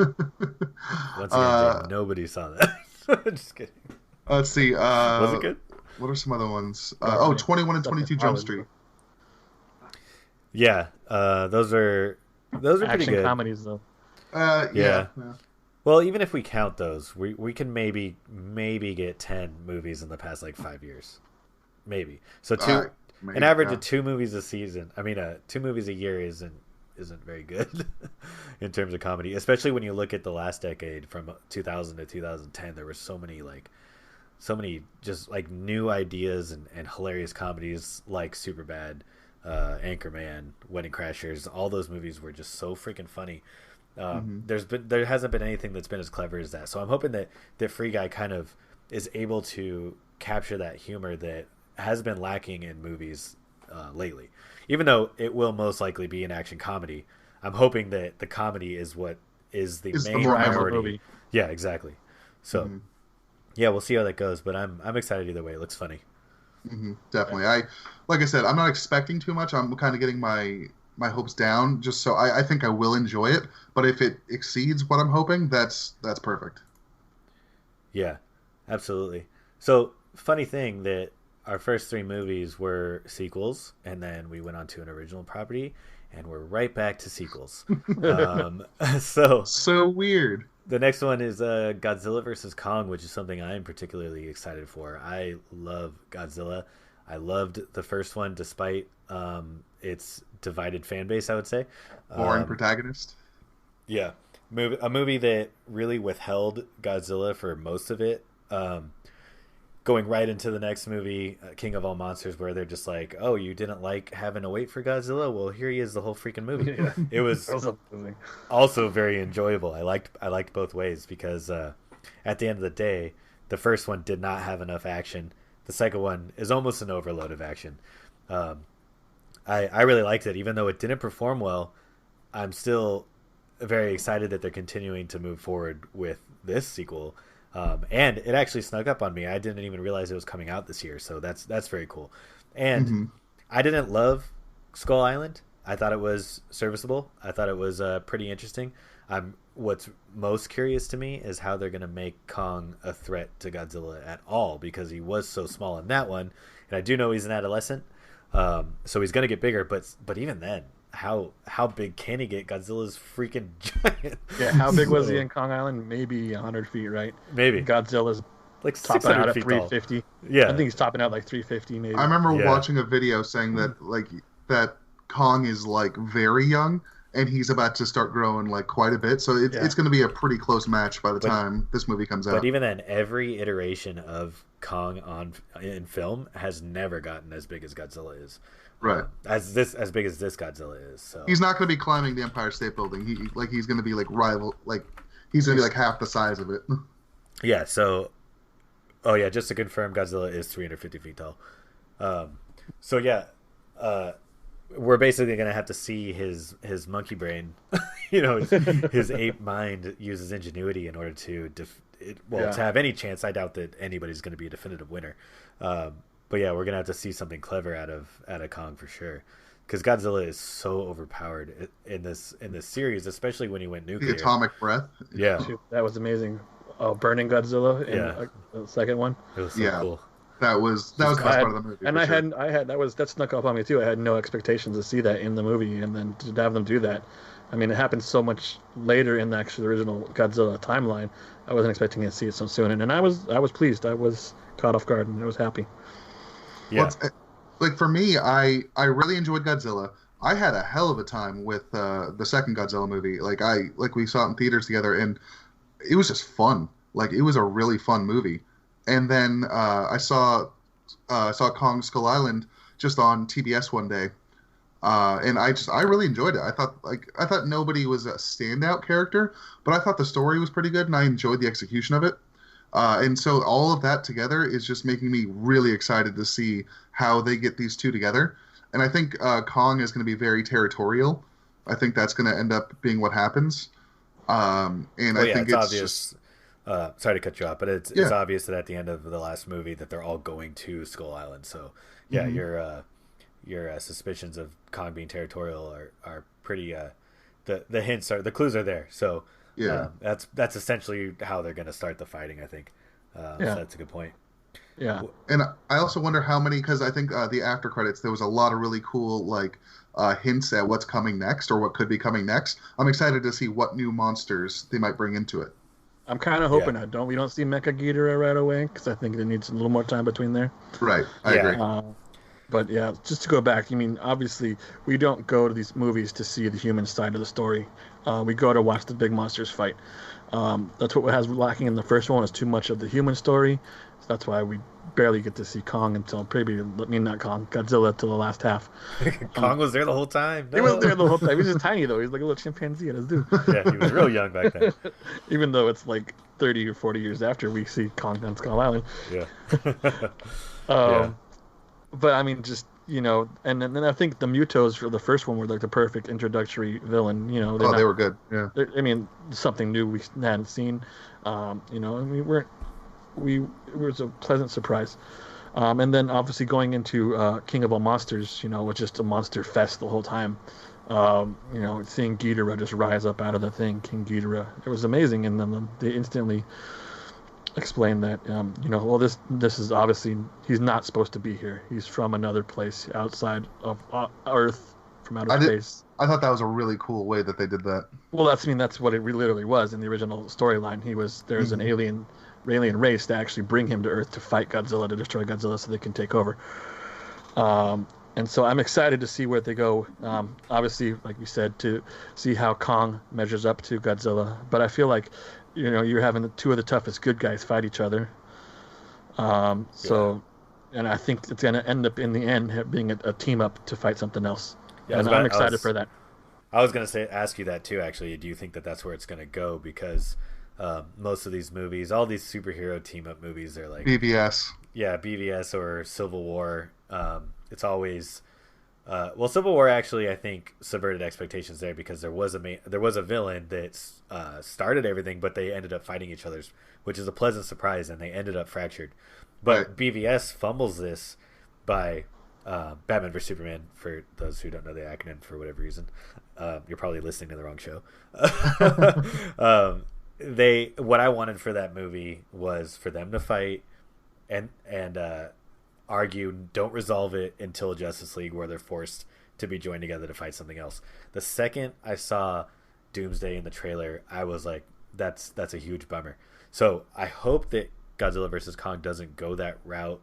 Once again, nobody saw that. Just kidding. Let's see. Was it good? What are some other ones? All right. 21 and Stuff that 22 I Jump was- Street. Yeah, those are pretty Action good. comedies though. Yeah. Well, even if we count those, we can maybe get 10 movies in the past like 5 years, maybe. So Maybe, an average yeah. of 2 movies a season. I mean, 2 movies a year isn't very good in terms of comedy, especially when you look at the last decade from 2000 to 2010. There were so many just like new ideas and hilarious comedies like Superbad, Anchorman, Wedding Crashers. All those movies were just so freaking funny. There hasn't been anything that's been as clever as that. So I'm hoping that Free Guy kind of is able to capture that humor that has been lacking in movies lately. Even though it will most likely be an action comedy, I'm hoping that the comedy is what is the Is the main more priority. movie. Yeah, exactly. So yeah, we'll see how that goes. But I'm excited either way. It looks funny. Definitely. Like I said, I'm not expecting too much. I'm kind of getting my hopes down, just so I think I will enjoy it. But if it exceeds what I'm hoping, that's perfect. Yeah, absolutely. So funny thing that our first 3 movies were sequels, and then we went on to an original property, and we're right back to sequels. So weird. The next one is Godzilla versus Kong, which is something I'm particularly excited for. I love Godzilla. I loved the first one, despite its divided fan base, I would say. Boring protagonist. Yeah. A movie that really withheld Godzilla for most of it. Going right into the next movie, King of All Monsters, where they're just like, oh, you didn't like having to wait for Godzilla? Well, here he is the whole freaking movie. Yeah. It was amazing. also very enjoyable. I liked both ways because at the end of the day, the first one did not have enough action. The second one is almost an overload of action. I really liked it, even though it didn't perform well. I'm still very excited that they're continuing to move forward with this sequel. And it actually snuck up on me. I didn't even realize it was coming out this year, so that's very cool. And I didn't love Skull Island. I thought it was serviceable. I thought it was pretty interesting. What's most curious to me is how they're going to make Kong a threat to Godzilla at all, because he was so small in that one, and I do know he's an adolescent, so he's going to get bigger. But even then, how big can he get? Godzilla's freaking giant. Yeah, how big was he in Kong Island? Maybe 100 feet, right? Maybe. Godzilla's Like topping out 600 at feet 350. tall. Yeah. I think he's topping out like 350 maybe. I remember Yeah. watching a video saying that Kong is like very young and he's about to start growing like quite a bit. So it's going to be a pretty close match by the time this movie comes out. But even then, every iteration of Kong in film has never gotten as big as Godzilla is. Right. As big as this Godzilla is. So He's not going to be climbing the Empire State Building. He's going to be like he's going to be like half the size of it. yeah. So, oh yeah, just to confirm, Godzilla is 350 feet tall. So yeah, we're basically going to have to see his monkey brain, his ape mind use his ingenuity in order to to have any chance. I doubt that anybody's going to be a definitive winner. But yeah, we're gonna have to see something clever out of Kong for sure, because Godzilla is so overpowered in this series, especially when he went nuclear. The atomic breath. Yeah, That was amazing. Burning Godzilla in the second one. it was so cool. That was the best part of the movie. And that snuck up on me too. I had no expectations to see that in the movie, and then to have them do that. I mean, it happened so much later in the actual original Godzilla timeline. I wasn't expecting to see it so soon, and I was pleased. I was caught off guard, and I was happy. Yeah. Like for me, I really enjoyed Godzilla. I had a hell of a time with the second Godzilla movie. Like we saw it in theaters together, and it was just fun. Like it was a really fun movie. And then I saw Kong Skull Island just on TBS one day, and I really enjoyed it. I thought nobody was a standout character, but I thought the story was pretty good, and I enjoyed the execution of it. And so all of that together is just making me really excited to see how they get these two together. And I think Kong is going to be very territorial. I think that's going to end up being what happens. I think it's obvious. Sorry to cut you off, but it's obvious that at the end of the last movie that they're all going to Skull Island. So yeah, your suspicions of Kong being territorial are pretty. The hints the clues are there. So. Yeah, that's essentially how they're going to start the fighting, I think. So that's a good point. Yeah. And I also wonder how many, because I think the after credits, there was a lot of really cool like hints at what's coming next or what could be coming next. I'm excited to see what new monsters they might bring into it. I'm kind of hoping we don't see Mecha Ghidorah right away, because I think it needs a little more time between there. Right, I agree. But yeah, just to go back, I mean, obviously, we don't go to these movies to see the human side of the story. We go to watch the big monsters fight. That's what was lacking in the first one, is too much of the human story. So that's why we barely get to see Kong until Godzilla till the last half. Kong was there the whole time. No. He was there the whole time. He was just tiny, though. He was like a little chimpanzee at his dude. Yeah, he was real young back then. Even though it's like 30 or 40 years after we see Kong on Skull Island. Yeah. But I mean, just, and then I think the Mutos for the first one were like the perfect introductory villain. They were good. Yeah. I mean, something new we hadn't seen. It was a pleasant surprise. And then obviously going into King of All Monsters, was just a monster fest the whole time. Seeing Ghidorah just rise up out of the thing, King Ghidorah, it was amazing. And then they instantly explained that, this is obviously, he's not supposed to be here. He's from another place outside of Earth, from outer space. I thought that was a really cool way that they did that. Well, that's what it literally was in the original storyline. There's an alien race to actually bring him to Earth to fight Godzilla, to destroy Godzilla so they can take over. And so I'm excited to see where they go. Obviously, like you said, to see how Kong measures up to Godzilla. But I feel like, you're having two of the toughest good guys fight each other. And I think it's going to end up in the end being a team up to fight something else. Yeah, and I'm excited for that. I was going to ask you that too, actually. Do you think that that's where it's going to go? Because most of these movies, all these superhero team up movies, they're like BVS. Yeah, BVS or Civil War. It's always Civil War actually, I think, subverted expectations there, because there was a villain that started everything, but they ended up fighting each other, which is a pleasant surprise, and they ended up fractured. But right. BVS fumbles this by Batman vs Superman. For those who don't know the acronym for whatever reason, you're probably listening to the wrong show. What I wanted for that movie was for them to fight and argue, don't resolve it until Justice League, where they're forced to be joined together to fight something else. The second I saw Doomsday in the trailer, I was like, that's a huge bummer. So I hope that Godzilla vs Kong doesn't go that route.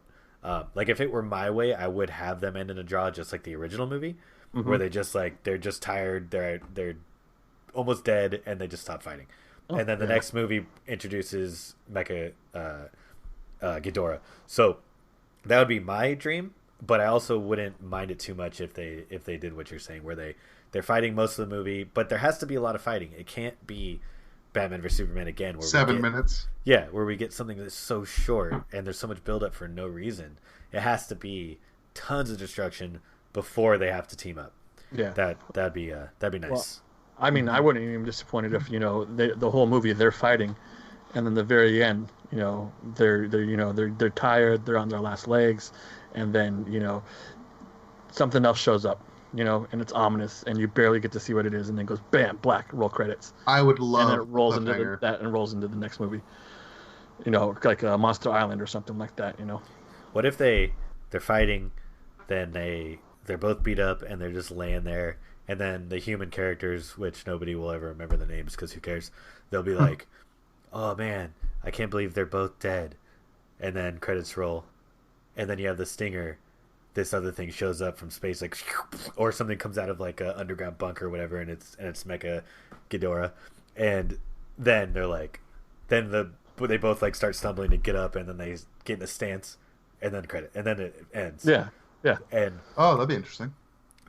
Like, if it were my way, I would have them end in a draw, just like the original movie, where they're just tired, they're almost dead, and they just stop fighting. And then the next movie introduces Mecha Ghidorah. So that would be my dream, but I also wouldn't mind it too much if they did what you're saying, where they're fighting most of the movie, but there has to be a lot of fighting. It can't be Batman vs Superman again, where 7 minutes. Yeah, where we get something that's so short and there's so much buildup for no reason. It has to be tons of destruction before they have to team up. Yeah, that'd be nice. Well, I mean, I wouldn't even be disappointed if the whole movie they're fighting, and then the very end, they're tired, they're on their last legs, and then something else shows up, and it's ominous, and you barely get to see what it is, and then goes bam, black, roll credits. I would love, and then it rolls into that and rolls into the next movie, like Monster Island or something like that. What if they're fighting, then they're both beat up and they're just laying there, and then the human characters, which nobody will ever remember the names because who cares, they'll be like, oh man, I can't believe they're both dead, and then credits roll, and then you have the stinger, this other thing shows up from space, like, or something comes out of like a underground bunker or whatever, and it's Mecha Ghidorah, and then they're like, they both like start stumbling to get up, and then they get in a stance, and then credit, and then it ends. Yeah. And that'd be interesting.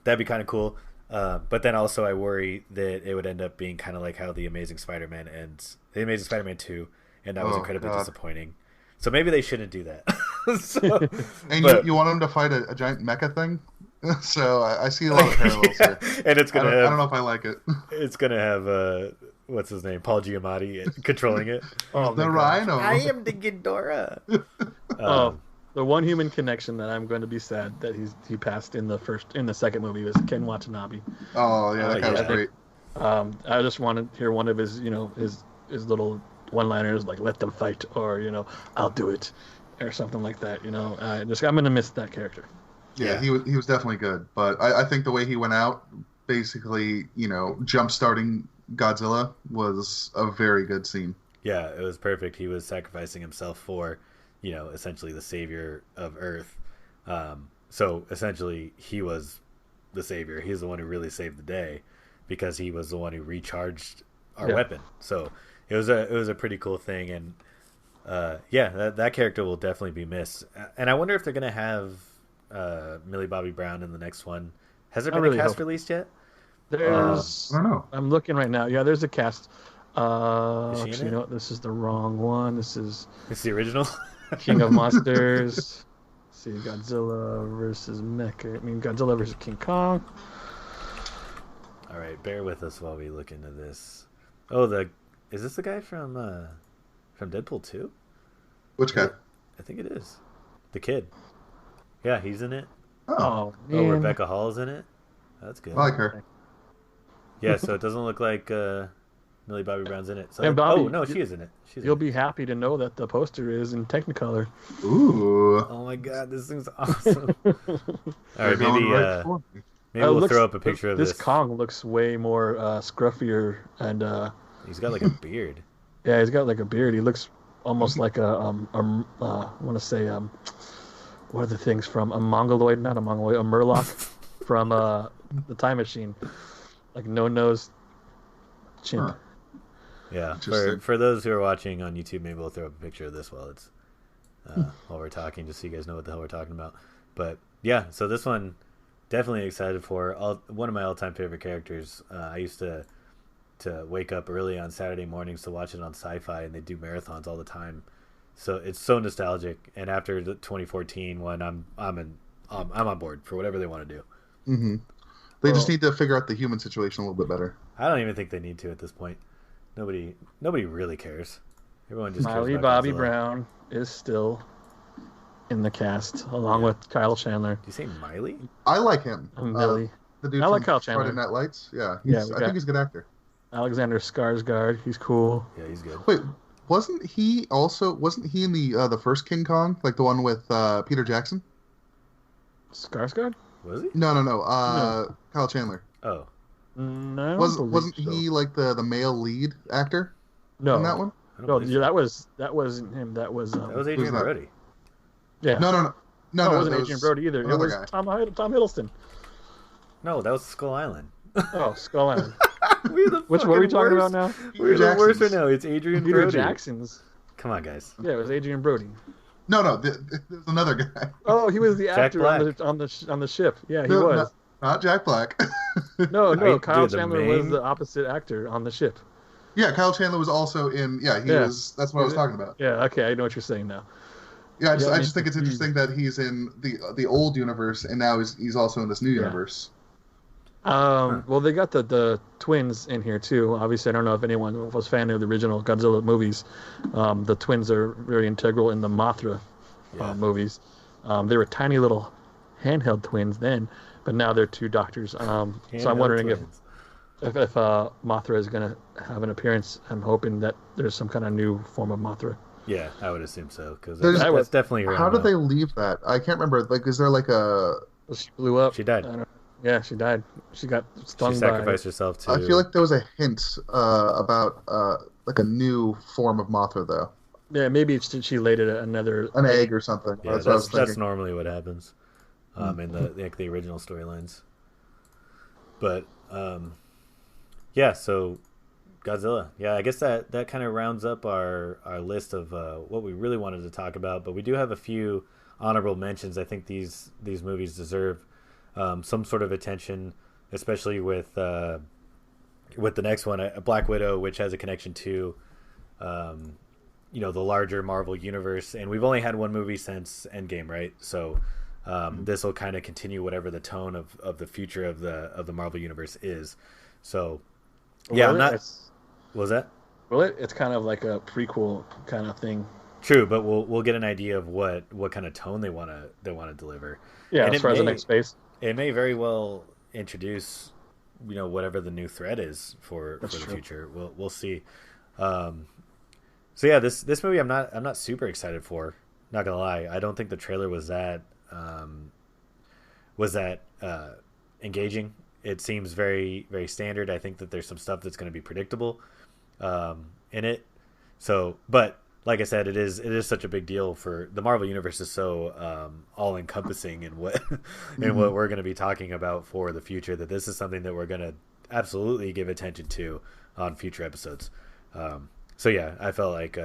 That'd be kind of cool. But then also I worry that it would end up being kind of like how The Amazing Spider-Man ends. The Amazing Spider-Man 2, and that was incredibly disappointing. So maybe they shouldn't do that. You want them to fight a giant mecha thing? So I see a lot of parallels here. And it's gonna I don't know if I like it. It's gonna have what's his name? Paul Giamatti controlling it. The Rhino. I am the Ghidorah. The one human connection that I'm going to be sad that he passed in the second movie was Ken Watanabe. Oh yeah, that guy was great. I just want to hear one of his his little one-liners like "Let them fight" or "I'll do it" or something like that. I'm gonna miss that character. Yeah, he was definitely good, but I think the way he went out, basically, jump starting Godzilla, was a very good scene. Yeah, it was perfect. He was sacrificing himself for, essentially the savior of Earth. So essentially, he was the savior. He's the one who really saved the day because he was the one who recharged our weapon. So it was a pretty cool thing, and that character will definitely be missed. And I wonder if they're gonna have Millie Bobby Brown in the next one. Has there been a cast released yet? There's. I don't know. I'm looking right now. Yeah, there's a cast. Actually, this is the wrong one. It's the original. King of Monsters. Let's see, Godzilla versus Mecha. Godzilla versus King Kong. All right, bear with us while we look into this. Oh, is this the guy from Deadpool 2? Which guy? I think it is. The kid. Yeah, he's in it. Oh, man. Oh, Rebecca Hall's in it. That's good. I like her. Yeah, so it doesn't look like Millie Bobby Brown's in it. So Bobby, no, she is in it. You'll be happy to know that the poster is in Technicolor. Ooh. Oh my god, this thing's awesome. All right, maybe we'll throw up a picture of this. This Kong looks way more scruffier, and he's got like a beard. Yeah, he's got like a beard. He looks almost like I want to say what are the things from a Mongoloid? Not a Mongoloid, a Murloc from the Time Machine, like no nose, chin. Huh. Yeah, for those who are watching on YouTube, maybe we'll throw up a picture of this while it's while we're talking, just so you guys know what the hell we're talking about. But yeah, so this one definitely excited for. One of my all-time favorite characters. I used to wake up early on Saturday mornings to watch it on Sci-Fi, and they do marathons all the time. So it's so nostalgic. And after the 2014 one, I'm on board for whatever they want to do. Mm-hmm. They just need to figure out the human situation a little bit better. I don't even think they need to at this point. Nobody really cares. Everyone just Millie cares about Bobby Godzilla. Brown is still in the cast, along with Kyle Chandler. Do you say Miley? I like him. Millie. The dude I like from Kyle Chandler. Friday Night Lights. Yeah, I think he's a good actor. Alexander Skarsgård, he's cool. Yeah, he's good. Wait, wasn't he in the first King Kong, like the one with Peter Jackson? Skarsgård? Was he? No. Kyle Chandler. Oh. No. Wasn't he like the male lead actor? No. In that one? No, that wasn't him. That was Adrian Brody. Yeah. No, it wasn't Adrian Brody either. It was guy. Tom Hiddleston. No, that was Skull Island. Oh, Skull Island. What are we talking about now? We're the worst right now. It's Adrian Peter Brody. Jackson's. Come on, guys. Yeah, it was Adrian Brody. No, there's another guy. Oh, he was the Jack actor Black. on the ship. Yeah, he was. Not Jack Black. No, Kyle the Chandler was the opposite actor on the ship. Yeah, Kyle Chandler was also in. Yeah, he was. That's what I was talking about. Yeah, okay, I know what you're saying now. Yeah, I just think it's interesting that he's in the old universe and now he's also in this new universe. Well, they got the twins in here too. Obviously, I don't know if anyone was a fan of the original Godzilla movies. The twins are very integral in the Mothra movies. They were tiny little handheld twins then, but now they're two doctors. So I'm wondering if Mothra is going to have an appearance. I'm hoping that there's some kind of new form of Mothra. Yeah, I would assume so because That's definitely her. How did they leave that? I can't remember. Like, is there like a? She blew up. She died. Yeah, she died. She got stung. She sacrificed herself too. I feel like there was a hint about like a new form of Mothra, though. Yeah, maybe she laid an egg or something. Yeah, that's normally what happens in the original storylines. But so Godzilla. Yeah, I guess that kind of rounds up our list of what we really wanted to talk about. But we do have a few honorable mentions. I think these movies deserve some sort of attention, especially with the next one, Black Widow, which has a connection to the larger Marvel universe. And we've only had one movie since Endgame, right? So this will kind of continue whatever the tone of the future of the Marvel universe is. So yeah, what was that? Well, it's kind of like a prequel kind of thing. True, but we'll get an idea of what kind of tone they want to deliver. Yeah, as far as the next phase, it may very well introduce, whatever the new threat is for the future. We'll see. So yeah, this movie I'm not super excited for. Not gonna lie, I don't think the trailer um, was that engaging. It seems very very standard. I think that there's some stuff that's going to be predictable in it. So, but like I said, it is such a big deal for the Marvel universe is so all encompassing in what in Hmm. what we're going to be talking about for the future that this is something that we're going to absolutely give attention to on future episodes. So yeah, I felt like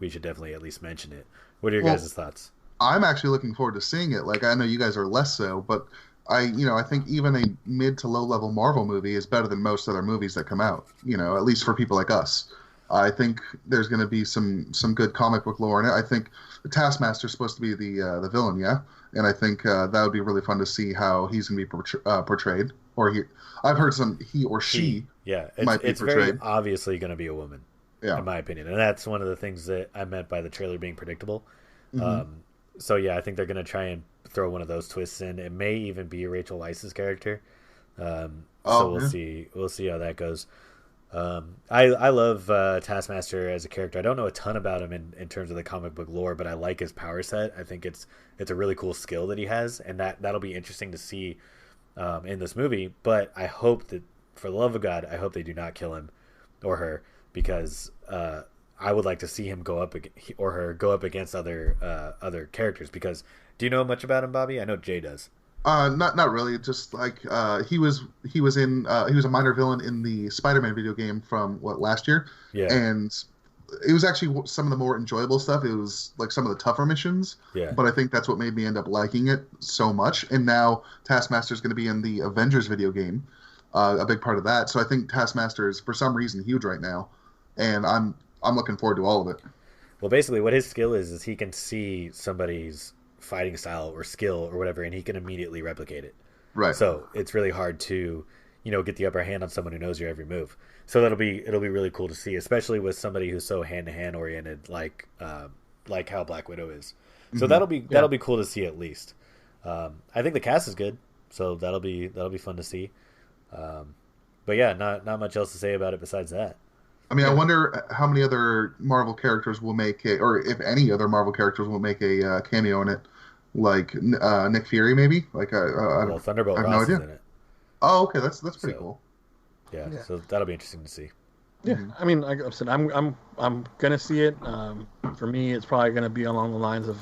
we should definitely at least mention it. What are your Well, guys' thoughts? I'm actually looking forward to seeing it. Like I know you guys are less so, but I think even a mid to low level Marvel movie is better than most other movies that come out. At least for people like us. I think there's going to be some good comic book lore in it. I think the Taskmaster is supposed to be the villain, yeah, and I think that would be really fun to see how he's going to be portrayed. Or I've heard he or He, she yeah, it's might be it's very portrayed. obviously going to be a woman, in Yeah. my opinion, and that's one of the things that I meant by the trailer being predictable. Hmm. Um, so yeah, I think they're going to try and throw one of those twists in. It may even be Rachel Weisz's character. So Oh we'll yeah. see. We'll see how that goes. I love Taskmaster as a character. I don't know a ton about him in terms of the comic book lore, but I like his power set. I think it's a really cool skill that he has, and that'll be interesting to see in this movie. But I hope that, for the love of God, I hope they do not kill him or her because I would like to see him or her go up against other characters. Because do you know much about him, Bobby? I know Jay does. Not really. Just like he was a minor villain in the Spider-Man video game from what last year, Yeah, and it was actually some of the more enjoyable stuff. It was like some of the tougher missions, yeah. but I think that's what made me end up liking it so much. And now Taskmaster is going to be in the Avengers video game, a big part of that. So I think Taskmaster is for some reason huge right now, and I'm looking forward to all of it. Well, basically, what his skill is he can see somebody's fighting style or skill or whatever, and he can immediately replicate it. Right. So it's really hard to, get the upper hand on someone who knows your every move. So it'll be really cool to see, especially with somebody who's so hand to hand oriented, like how Black Widow is. So Hmm. that'll be cool to see at least. I think the cast is good, so that'll be fun to see. Um, but yeah, not much else to say about it besides that. I mean, I Yeah. wonder how many other Marvel characters will make it, or if any other Marvel characters will make a cameo in it, like Nick Fury, maybe. Like Well, I Thunderbolt have no Ross is idea. in it, Oh, okay, that's pretty so cool. yeah, Yeah. so that'll be interesting to see. Yeah, Hmm. I mean, like I said, I'm gonna see it. For me, it's probably gonna be along the lines of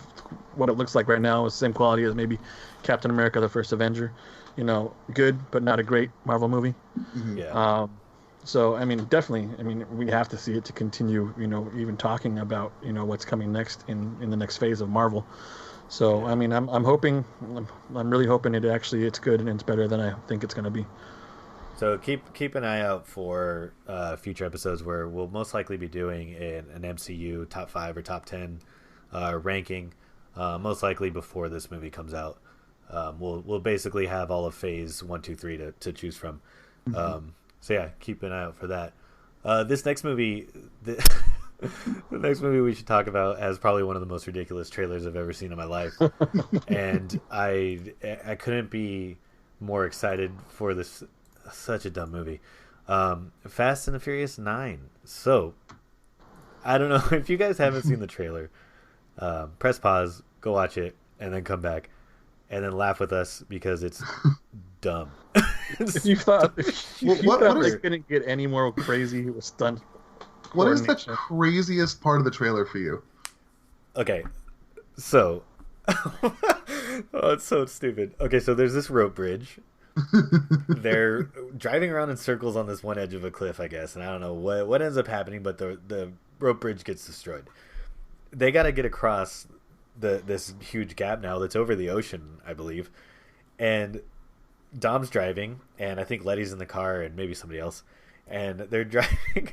what it looks like right now, is the same quality as maybe Captain America: The First Avenger. Good but not a great Marvel movie. Hmm. Yeah, So I mean, definitely, I mean, we have to see it to continue. Even talking about what's coming next in the next phase of Marvel. So yeah. I mean, I'm hoping, I'm really hoping it's good and it's better than I think it's gonna be. So keep an eye out for future episodes where we'll most likely be doing an MCU top 5 or top 10 ranking, most likely before this movie comes out. We'll basically have all of Phase 1, 2, 3 to choose from. Hmm. So yeah, keep an eye out for that. This next movie, the, the next movie we should talk about has probably one of the most ridiculous trailers I've ever seen in my life, and I couldn't be more excited for this. Such a dumb movie. Fast and the Furious 9. So I don't know if you guys haven't seen the trailer. Press pause, go watch it, and then come back, and then laugh with us because it's dumb. If It's you thought What they is couldn't get any more crazy with stunt what is the coordination. craziest part of the trailer for you? okay. So, oh, it's so stupid. Okay, so there's this rope bridge. They're driving around in circles on this one edge of a cliff, I guess, and I don't know what ends up happening, but the rope bridge gets destroyed. They got to get across this huge gap now that's over the ocean, I believe, and Dom's driving, and I think Letty's in the car, and maybe somebody else, and they're driving,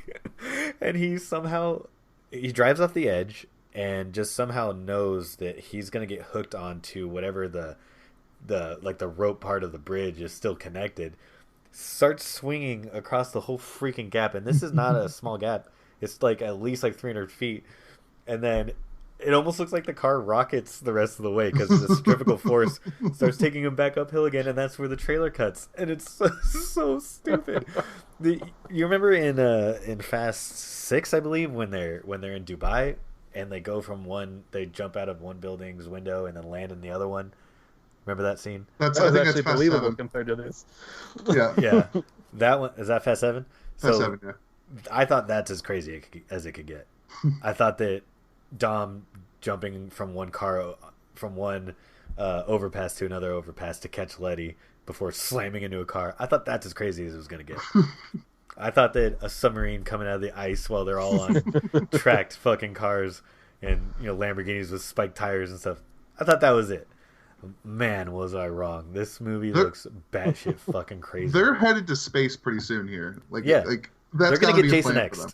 and he drives off the edge, and just somehow knows that he's gonna get hooked onto whatever the rope part of the bridge is still connected. Starts swinging across the whole freaking gap, and this is not a small gap. It's like at least like 300 feet, and then it almost looks like the car rockets the rest of the way because the centrifugal force starts taking him back uphill again, and that's where the trailer cuts, and it's so stupid. You remember in Fast 6, I believe, when they're in Dubai and they jump out of one building's window and then land in the other one. Remember that scene? I think actually that's Fast believable 7. compared to this. Yeah. Yeah, that one is that Fast 7. Fast 7. Yeah. I thought that's as crazy as it could get. I thought that Dom jumping from one overpass to another overpass to catch Letty before slamming into a car. I thought that's as crazy as it was going to get. I thought that a submarine coming out of the ice while they're all on tracked fucking cars and Lamborghinis with spiked tires and stuff. I thought that was it. Man, was I wrong. This movie looks batshit fucking crazy. They're headed to space pretty soon here. Like they're gonna get Jason X.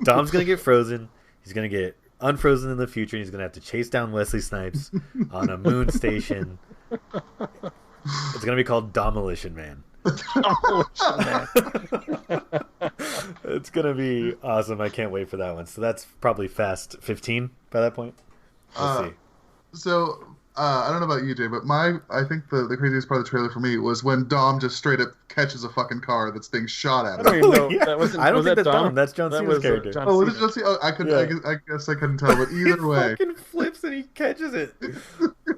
Dom's gonna get frozen. He's gonna get unfrozen in the future. And he's gonna have to chase down Wesley Snipes on a moon station. It's gonna be called Demolition Man. It's gonna be awesome. I can't wait for that one. So that's probably Fast 15 by that point. We'll see. So I don't know about you, Jay, but I think the craziest part of the trailer for me was when Dom just straight up catches a fucking car that's being shot at him. I don't even know. That wasn't, I don't was think that that's Dom? Dom. That's John Cena's character. John Oh, was it Cena. just? Oh, I could. Yeah. I guess I couldn't tell, but either way, He fucking flips and he catches it.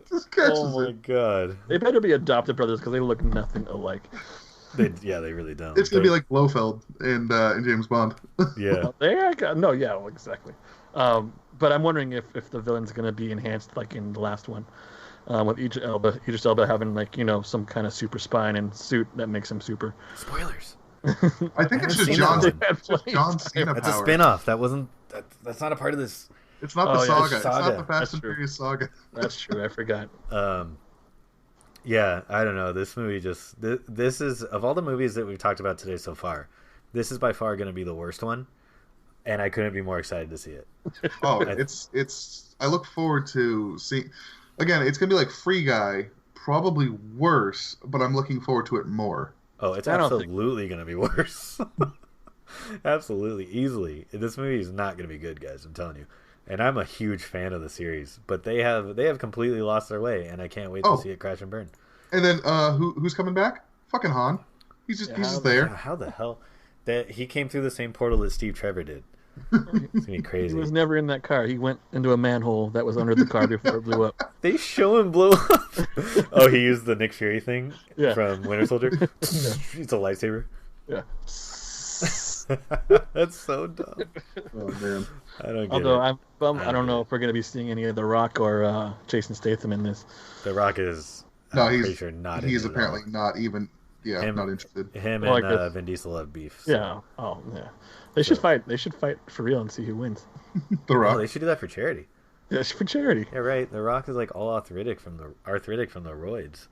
just catches Oh my it. god. They better be adopted brothers because they look nothing alike. They really don't. It's gonna be like Blofeld in James Bond. Yeah. Well, exactly. But I'm wondering if the villain's going to be enhanced like in the last one, with Idris Elba having some kind of super spine and suit that makes him super. Spoilers. I think it's just seen John. that one. It's just John Cena That's a power. spin-off. That's not a part of this. It's not the Oh, yeah, saga. it's It's saga. not the Fast That's and true. Furious saga. That's true. I forgot. Yeah, I don't know. This movie this is, of all the movies that we've talked about today so far, this is by far going to be the worst one, and I couldn't be more excited to see it. Oh, it's. I look forward to seeing. Again, it's gonna be like Free Guy, probably worse, but I'm looking forward to it more. Oh, it's I don't think- absolutely going to be worse. Absolutely, easily. This movie is not going to be good, guys. I'm telling you. And I'm a huge fan of the series, but they have completely lost their way, and I can't wait to see it crash and burn. And then who's coming back? Fucking Han. He's just there. How the hell? That he came through the same portal that Steve Trevor did. It's gonna be He crazy. was never in that car. He went into a manhole that was under the car before it blew up. They show him blow up. Oh, he used the Nick Fury thing Yeah. from Winter Soldier. It's a lightsaber. Yeah. That's so dumb. Oh man. I don't get Although it. I don't know if we're going to be seeing any of The Rock or Jason Statham in this. The Rock is. No, I'm he's pretty sure not. He's into it at apparently all. not even. Yeah, Him- not interested. Him Well, and I guess- Vin Diesel have beef. So. Yeah. Oh, yeah. They should fight. They should fight for real and see who wins. The Oh, Rock. they should do that for charity. Yeah, it's for charity. Yeah, right. The Rock is like all arthritic from the roids.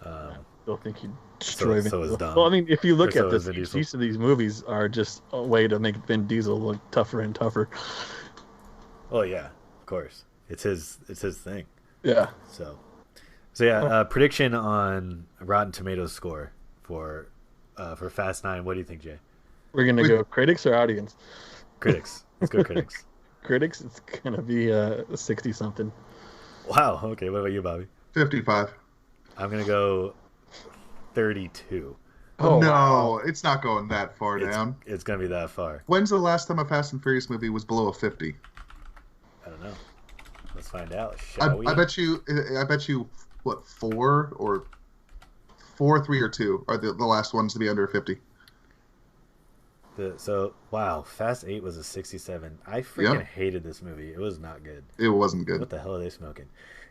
I don't think he'd destroy Vin so is Diesel. Dom. Well, I mean, if you look Or so at is this, Vin Diesel. each of these movies are just a way to make Vin Diesel look tougher and tougher. Oh yeah, of course. It's his thing. Yeah. So yeah. Prediction on Rotten Tomatoes score for Fast 9. What do you think, Jay? We're going to go critics or audience? Critics. Let's go critics. Critics, it's going to be 60-something. Wow. Okay. What about you, Bobby? 55. I'm gonna go 32. Oh, no, wow. it's not going that far down. It's gonna be that far. When's the last time a Fast and Furious movie was below a 50? I don't know. Let's find out. Shall we? I bet you. What 4 or 4, 3, or 2 are the last ones to be under 50. Wow, Fast 8 was a 67. I freaking Yep. hated this movie. It was not good. It wasn't good. What the hell are they smoking?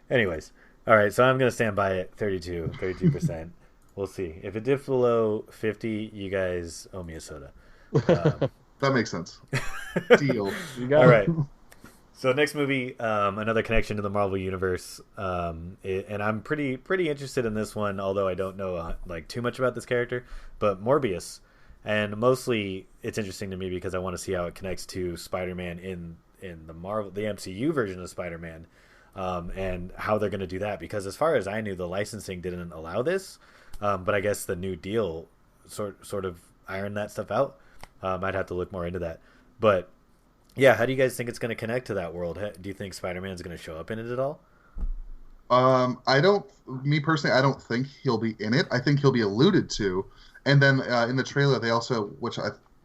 Anyways, all right, so I'm going to stand by it, 32%. We'll see. If it dips below 50, you guys owe me a soda. That makes sense. Deal. You got All it. right. So next movie, another connection to the Marvel Universe, and I'm pretty interested in this one, although I don't know too much about this character, but Morbius. And mostly it's interesting to me because I want to see how it connects to Spider-Man in the MCU version of Spider-Man, and how they're going to do that. Because as far as I knew, the licensing didn't allow this, but I guess the new deal sort of ironed that stuff out. I'd have to look more into that. But Yeah, how do you guys think it's going to connect to that world? Do you think Spider-Man's going to show up in it at all? I don't. Me personally, I don't think he'll be in it. I think he'll be alluded to, and then in the trailer, they also,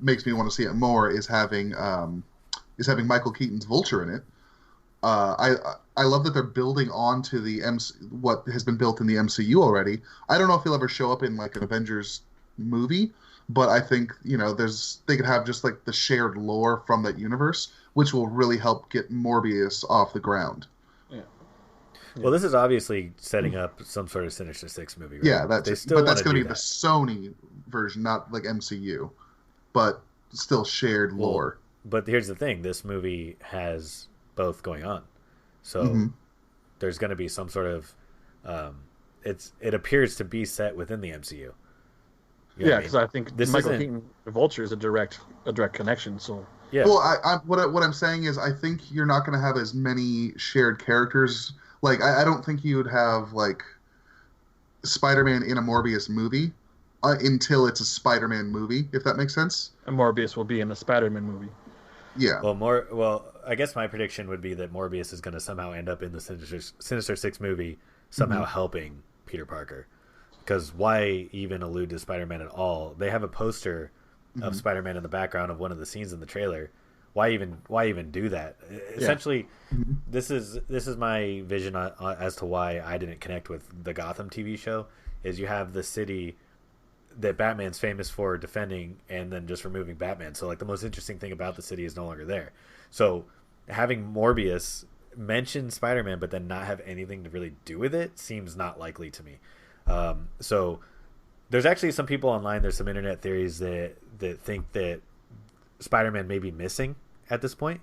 makes me want to see it more, is having Michael Keaton's Vulture in it. I love that they're building on to what has been built in the MCU already. I don't know if he'll ever show up in like an Avengers movie, but I think they could have just like the shared lore from that universe, which will really help get Morbius off the ground. Yeah. Well, this is obviously setting up some sort of Sinister Six movie, right? Yeah, They still that's going to be the Sony version, not like MCU, but still shared lore. But here's the thing: this movie has both going on, so there's going to be some sort of. It appears to be set within the MCU. Yeah, because I think Michael Keaton, the Vulture, is a direct connection. So yeah. Well, what I'm saying is, I think you're not going to have as many shared characters. Like, I don't think you would have like Spider-Man in a Morbius movie until it's a Spider-Man movie, if that makes sense. And Morbius will be in a Spider-Man movie. Yeah. Well, I guess my prediction would be that Morbius is going to somehow end up in the Sinister Six movie, somehow helping Peter Parker. Because why even allude to Spider-Man at all? They have a poster of Spider-Man in the background of one of the scenes in the trailer. Why even do that? Essentially, this is my vision as to why I didn't connect with the Gotham TV show. Is you have the city that Batman's famous for defending, and then just removing Batman. So like the most interesting thing about the city is no longer there. So having Morbius mention Spider-Man, but then not have anything to really do with it seems not likely to me. So there's actually some people online. There's some internet theories that think that Spider-Man may be missing at this point,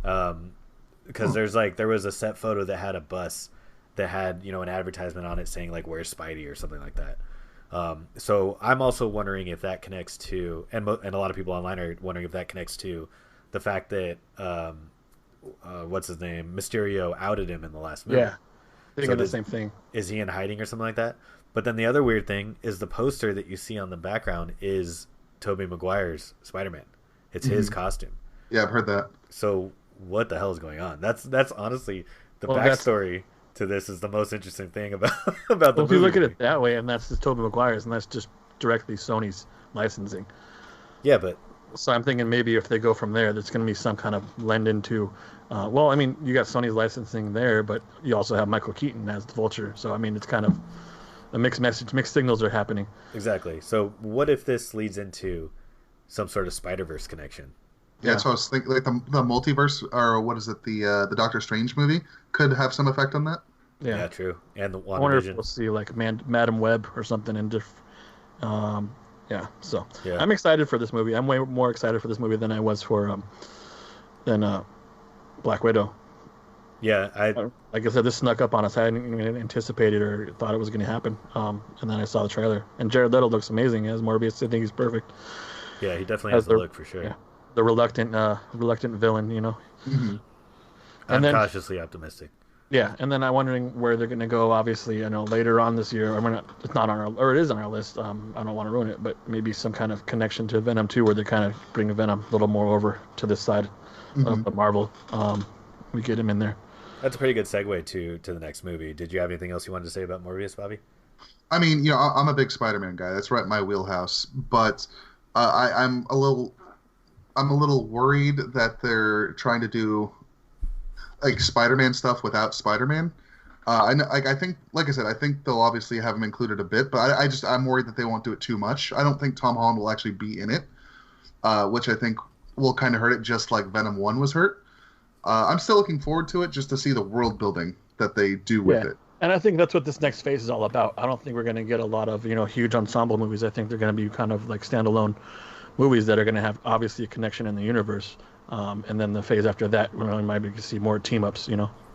because there was a set photo that had a bus that had an advertisement on it saying like "Where's Spidey" or something like that. So I'm also wondering if that connects to, and a lot of people online are wondering if that connects to the fact that what's his name, Mysterio outed him in the last movie. Yeah, thinking the same thing. Is he in hiding or something like that? But then the other weird thing is the poster that you see on the background is Tobey Maguire's Spider-Man. It's his costume. Yeah, I've heard that. So what the hell is going on? That's honestly the backstory to this is the most interesting thing about the movie. If you look at it that way, and that's just Tobey Maguire's, and that's just directly Sony's licensing. Yeah, but so I'm thinking maybe if they go from there, there's going to be some kind of lend into. Well, I mean, you got Sony's licensing there, but you also have Michael Keaton as the Vulture. So I mean, it's kind of a mixed message. Mixed signals are happening. Exactly. So what if this leads into some sort of Spider-Verse connection? Yeah, so I was thinking like the multiverse, or what is it, the Doctor Strange movie could have some effect on that. Yeah, true. And the WandaVision. I wonder if we'll see like Madam Web or something in yeah. So I'm excited for this movie. I'm way more excited for this movie than I was for Black Widow. Yeah, like I said, this snuck up on us. I hadn't even anticipated or thought it was going to happen. And then I saw the trailer, and Jared Leto looks amazing as Morbius. I think he's perfect. Yeah, he definitely has the look for sure. Yeah, the reluctant villain, Mm-hmm. I'm cautiously optimistic. Yeah, and then I'm wondering where they're going to go. Obviously, later on this year, it's not on or it is on our list. I don't want to ruin it, but maybe some kind of connection to Venom 2, where they kind of bring Venom a little more over to this side of the Marvel. We get him in there. That's a pretty good segue to the next movie. Did you have anything else you wanted to say about Morbius, Bobby? I mean, I'm a big Spider-Man guy. That's right in my wheelhouse. But I'm a little worried that they're trying to do like Spider-Man stuff without Spider-Man. I think, like I said, I think they'll obviously have him included a bit, but I'm worried that they won't do it too much. I don't think Tom Holland will actually be in it, which I think will kind of hurt it, just like Venom 1 was hurt. I'm still looking forward to it just to see the world building that they do with it. And I think that's what this next phase is all about. I don't think we're going to get a lot of huge ensemble movies. I think they're going to be kind of like standalone movies that are going to have obviously a connection in the universe. And then the phase after that, we might be to see more team ups.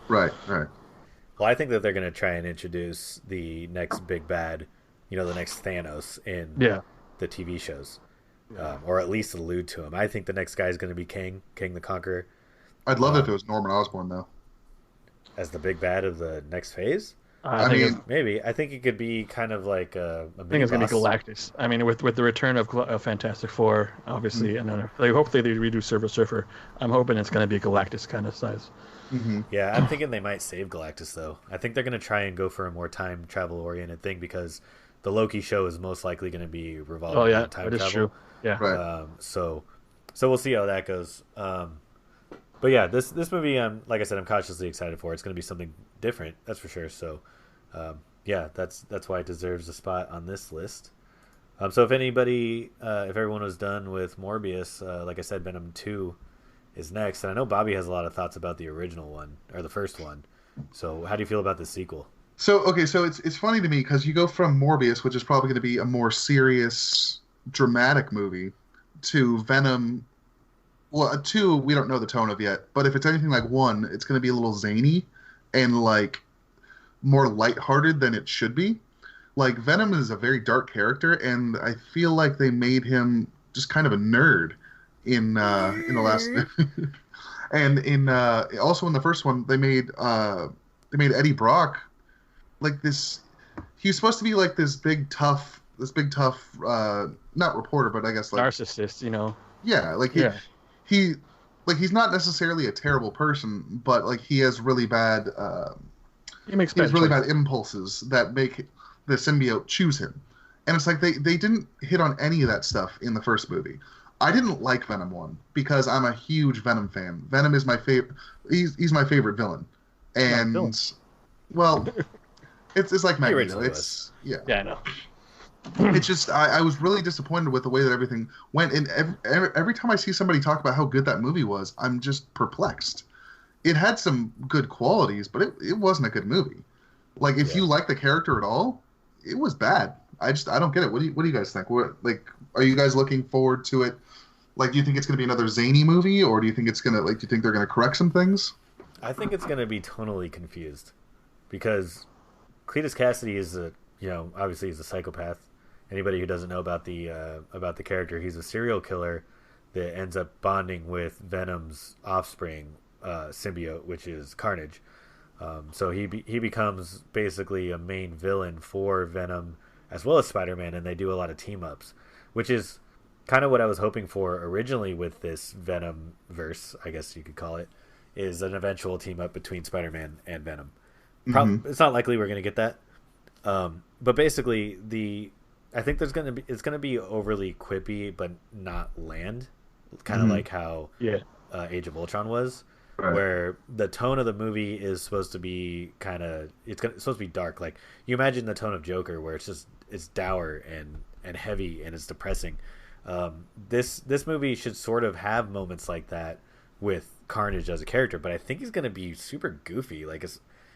Right. Well, I think that they're going to try and introduce the next big bad, the next Thanos in the TV shows, or at least allude to him. I think the next guy is going to be King the Conqueror. I'd love it if it was Norman Osborn, though. As the big bad of the next phase? I I think mean, Maybe. I think it could be kind of like a I think mini it's going to be boss. Galactus. I mean, with the return of Fantastic Four, obviously, and then hopefully they redo Silver Surfer. I'm hoping it's going to be Galactus kind of size. hmm Yeah, I'm thinking they might save Galactus though. I think they're going to try and go for a more time travel oriented thing because the Loki show is most likely going to be revolving Oh yeah, around time that is travel. true. Yeah. right. So we'll see how that goes. But yeah, this movie, like I said, I'm cautiously excited for. It's going to be something different, that's for sure. So, yeah, that's why it deserves a spot on this list. So if anybody, if everyone was done with Morbius, like I said, Venom 2 is next, and I know Bobby has a lot of thoughts about the original one or the first one. So how do you feel about the sequel? So okay, so it's funny to me because you go from Morbius, which is probably going to be a more serious, dramatic movie, to Venom. Well, a two we don't know the tone of yet, but if it's anything like one, it's going to be a little zany and like more lighthearted than it should be. Like Venom is a very dark character, and I feel like they made him just kind of a nerd in the last and in also in the first one they made Eddie Brock like this. He was supposed to be like this big tough not reporter, but I guess like Narcissist, yeah, like he like he's not necessarily a terrible person, but like he has really bad He makes he has bad really choices. bad impulses that make the symbiote choose him. And it's like they didn't hit on any of that stuff in the first movie. I didn't like Venom 1 because I'm a huge Venom fan. Venom is my favorite. He's my favorite villain. And well, it's like Magneto. originally It's yeah. Yeah, I know. It's just I was really disappointed with the way that everything went. And every time I see somebody talk about how good that movie was, I'm just perplexed. It had some good qualities, but it wasn't a good movie. Like if you like the character at all, it was bad. I don't get it. What do you guys think? Are you guys looking forward to it? Like, do you think it's going to be another zany movie, or do you think it's gonna do you think they're going to correct some things? I think it's going to be tonally confused because Cletus Cassidy is obviously he's a psychopath. Anybody who doesn't know about the character, he's a serial killer that ends up bonding with Venom's offspring symbiote, which is Carnage. So he becomes basically a main villain for Venom as well as Spider-Man, and they do a lot of team ups, which is kind of what I was hoping for originally with this Venom verse, I guess you could call it, is an eventual team up between Spider-Man and Venom. It's not likely we're going to get that, but basically I think it's going to be overly quippy but not land, kind of like how Age of Ultron was. Right. Where the tone of the movie is supposed to be it's supposed to be dark. Like you imagine the tone of Joker, where it's dour and heavy and it's depressing. This movie should sort of have moments like that with Carnage as a character, but I think he's going to be super goofy, like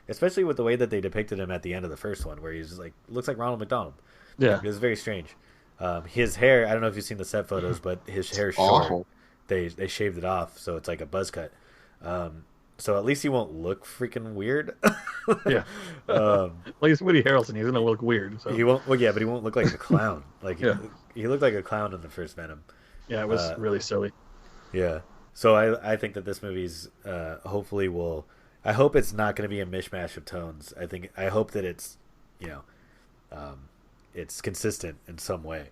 especially with the way that they depicted him at the end of the first one, where he's just like looks like Ronald McDonald. Yeah, it was very strange. His hair, I don't know if you've seen the set photos, but his hair's short. Awful. They shaved it off, so it's like a buzz cut. So at least he won't look freaking weird. yeah. Like it's Woody Harrelson, he's gonna look weird. So. He won't. Well, yeah, but he won't look like a clown. Like he looked like a clown in the first Venom. Yeah, it was really silly. Yeah. So I think that this movie's hopefully will. I hope it's not going to be a mishmash of tones. I hope that it's it's consistent in some way.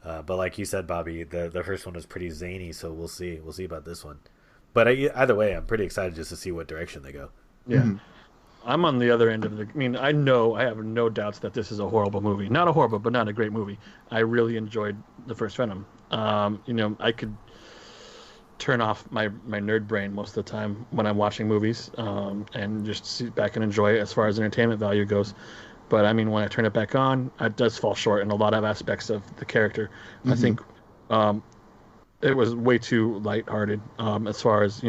But like you said, Bobby, the first one was pretty zany, so we'll see. We'll see about this one. But either way, I'm pretty excited just to see what direction they go. Yeah. Mm-hmm. I'm on the other end of the... I mean, I have no doubts that this is a horrible movie. Not a horrible, but not a great movie. I really enjoyed the first Venom. I could turn off my nerd brain most of the time when I'm watching movies and just sit back and enjoy it as far as entertainment value goes. But, I mean, when I turn it back on, it does fall short in a lot of aspects of the character. Mm-hmm. I think... it was way too lighthearted as far as,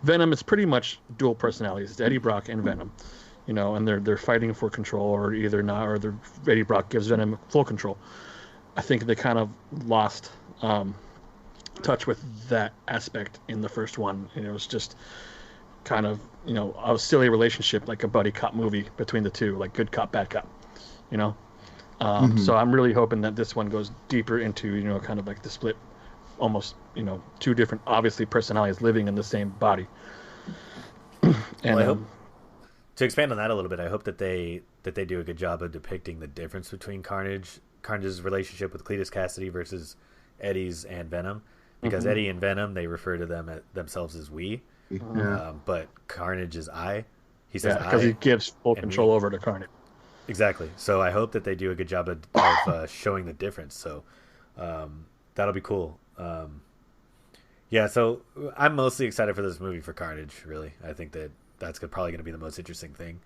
Venom is pretty much dual personalities. It's Eddie Brock and Venom, and they're fighting for control or either not, or Eddie Brock gives Venom full control. I think they kind of lost touch with that aspect in the first one. And it was just kind of, a silly relationship, like a buddy cop movie between the two, like good cop, bad cop, So I'm really hoping that this one goes deeper into, kind of like the split almost two different obviously personalities living in the same body. And I hope, to expand on that a little bit, I hope that they that they do a good job of depicting the difference between Carnage's relationship with Cletus Cassidy versus Eddie's and Venom, because Eddie and Venom, they refer to themselves as we, but Carnage is I. He says because he gives full control over to Carnage. Exactly. So I hope that they do a good job of showing the difference. So that'll be cool. Yeah, so I'm mostly excited for this movie for Carnage, really. I think that's probably going to be the most interesting thing.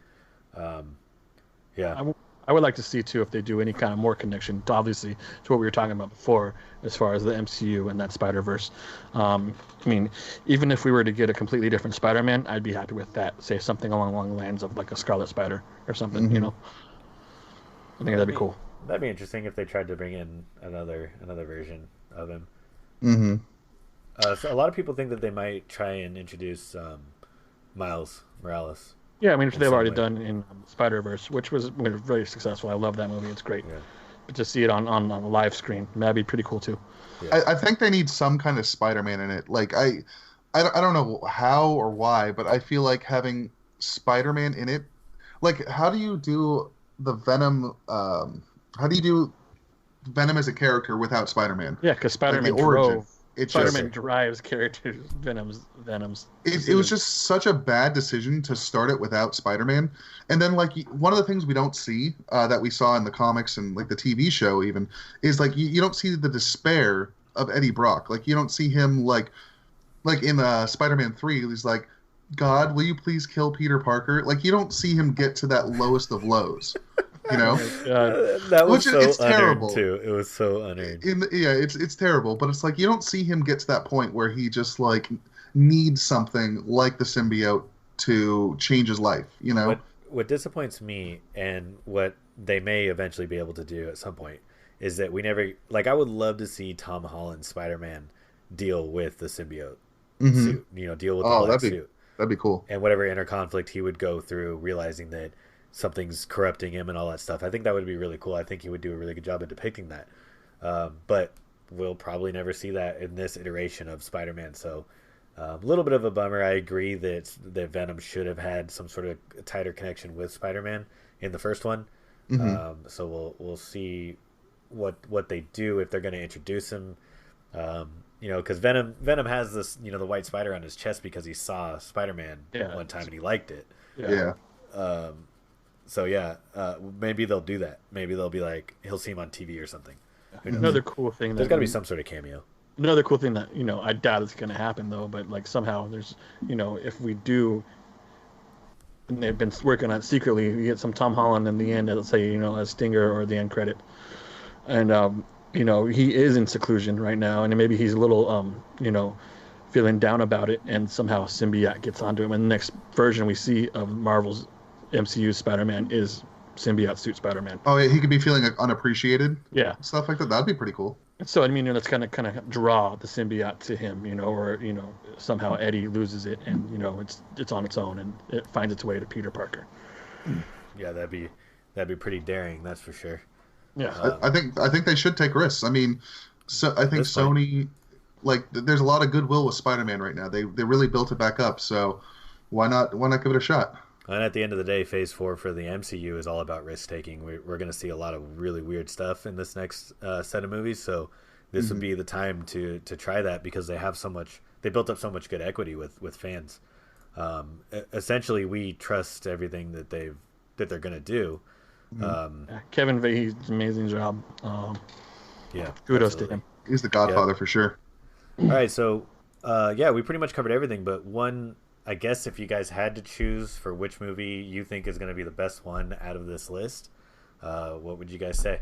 Yeah. I would like to see, too, if they do any kind of more connection, obviously, to what we were talking about before, as far as the MCU and that Spider-Verse. I mean, even if we were to get a completely different Spider-Man, I'd be happy with that. Say something along the lines of like a Scarlet Spider or something, you know? I think that'd be cool. That'd be interesting if they tried to bring in another version of him. So a lot of people think that they might try and introduce Miles Morales. Yeah, I mean, if they've already done in Spider-Verse, which was very successful. I love that movie. It's great. Yeah. But to see it on a live screen, that'd be pretty cool, too. Yeah. I think they need some kind of Spider-Man in it. Like, I don't know how or why, but I feel like having Spider-Man in it, like, how do you do the Venom, how do you do Venom as a character without Spider-Man? Yeah, because Spider-Man Spider-Man drives characters. Venom's. It was just such a bad decision to start it without Spider-Man. And then, like, one of the things we don't see that we saw in the comics and like the TV show even is like you don't see the despair of Eddie Brock. Like you don't see him like in Spider-Man 3. He's like, God, will you please kill Peter Parker? Like you don't see him get to that lowest of lows. You know, that was it's terrible too. It was so unearned. It's terrible, but it's like you don't see him get to that point where he just like needs something like the symbiote to change his life. You know, what disappoints me, and what they may eventually be able to do at some point, is that we never like. I would love to see Tom Holland's Spider-Man deal with the symbiote suit. You know, deal with the black suit. That'd be cool. And whatever inner conflict he would go through, realizing that something's corrupting him and all that stuff. I think that would be really cool. I think he would do a really good job of depicting that. But we'll probably never see that in this iteration of Spider-Man. So a little bit of a bummer. I agree that Venom should have had some sort of tighter connection with Spider-Man in the first one. So we'll see what they do if they're going to introduce him. You know, because Venom has this, you know, the white spider on his chest because he saw Spider-Man one time and he liked it. So yeah, maybe they'll do that. Maybe they'll be like, he'll see him on TV or something. Another cool thing. There's got to be some sort of cameo. Another cool thing that, you know, I doubt it's going to happen though, but like somehow there's, you know, if we do, and they've been working on it secretly, you get some Tom Holland in the end, let's say, you know, as Stinger or the end credit, and you know, he is in seclusion right now, and maybe he's a little, you know, feeling down about it, and somehow symbiote gets onto him, and the next version we see of Marvel's MCU Spider-Man is symbiote suit Spider-Man. Oh yeah, he could be feeling unappreciated. Yeah, stuff like that. That'd be pretty cool. So I mean, you know, let's kind of draw the symbiote to him, you know, or you know, somehow Eddie loses it, and you know, it's on its own, and it finds its way to Peter Parker. Yeah, that'd be pretty daring, that's for sure. Yeah, I think they should take risks. I mean, so I think Sony, like, there's a lot of goodwill with Spider-Man right now. They really built it back up. So why not give it a shot? And at the end of the day, Phase 4 for the MCU is all about risk-taking. We're going to see a lot of really weird stuff in this next set of movies, so this would be the time to try that because they built up so much good equity with fans. Essentially, we trust everything that they're going to do. Kevin Feige's amazing job. Kudos to him. He's the godfather for sure. All right, so we pretty much covered everything, but I guess if you guys had to choose for which movie you think is going to be the best one out of this list, what would you guys say?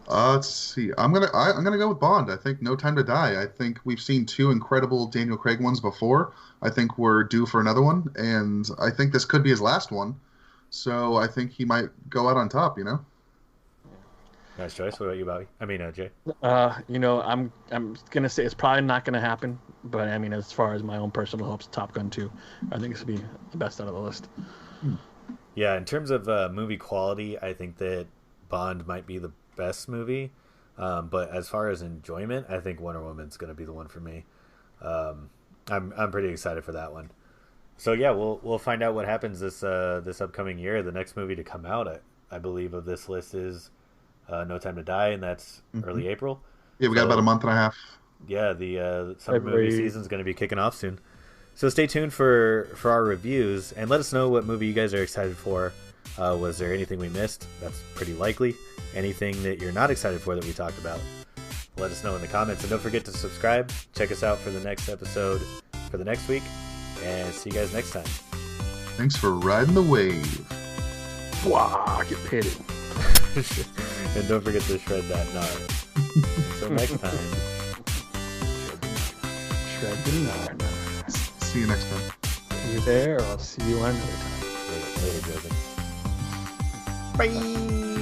Let's see. I'm gonna go with Bond. I think No Time to Die. I think we've seen two incredible Daniel Craig ones before. I think we're due for another one, and I think this could be his last one. So I think he might go out on top. You know. Nice choice. What about you, Bobby? I mean, Jay. You know, I'm gonna say it's probably not gonna happen, but I mean, as far as my own personal hopes, Top Gun 2, I think it's gonna be the best out of the list. Yeah, in terms of movie quality, I think that Bond might be the best movie, but as far as enjoyment, I think Wonder Woman's gonna be the one for me. I'm pretty excited for that one. So yeah, we'll find out what happens this upcoming year. The next movie to come out, I believe, of this list is No Time to Die, and that's early April. Yeah, we got about a month and a half. Yeah, the summer movie season is going to be kicking off soon. So stay tuned for our reviews, and let us know what movie you guys are excited for. Was there anything we missed? That's pretty likely. Anything that you're not excited for that we talked about? Let us know in the comments, and don't forget to subscribe. Check us out for the next episode for the next week, and see you guys next time. Thanks for riding the wave. Wow, get pitted. And don't forget to shred that nard. Until next time. Shred the nard. See you next time. See you there, or I'll see you another time. Later, Joseph. Bye.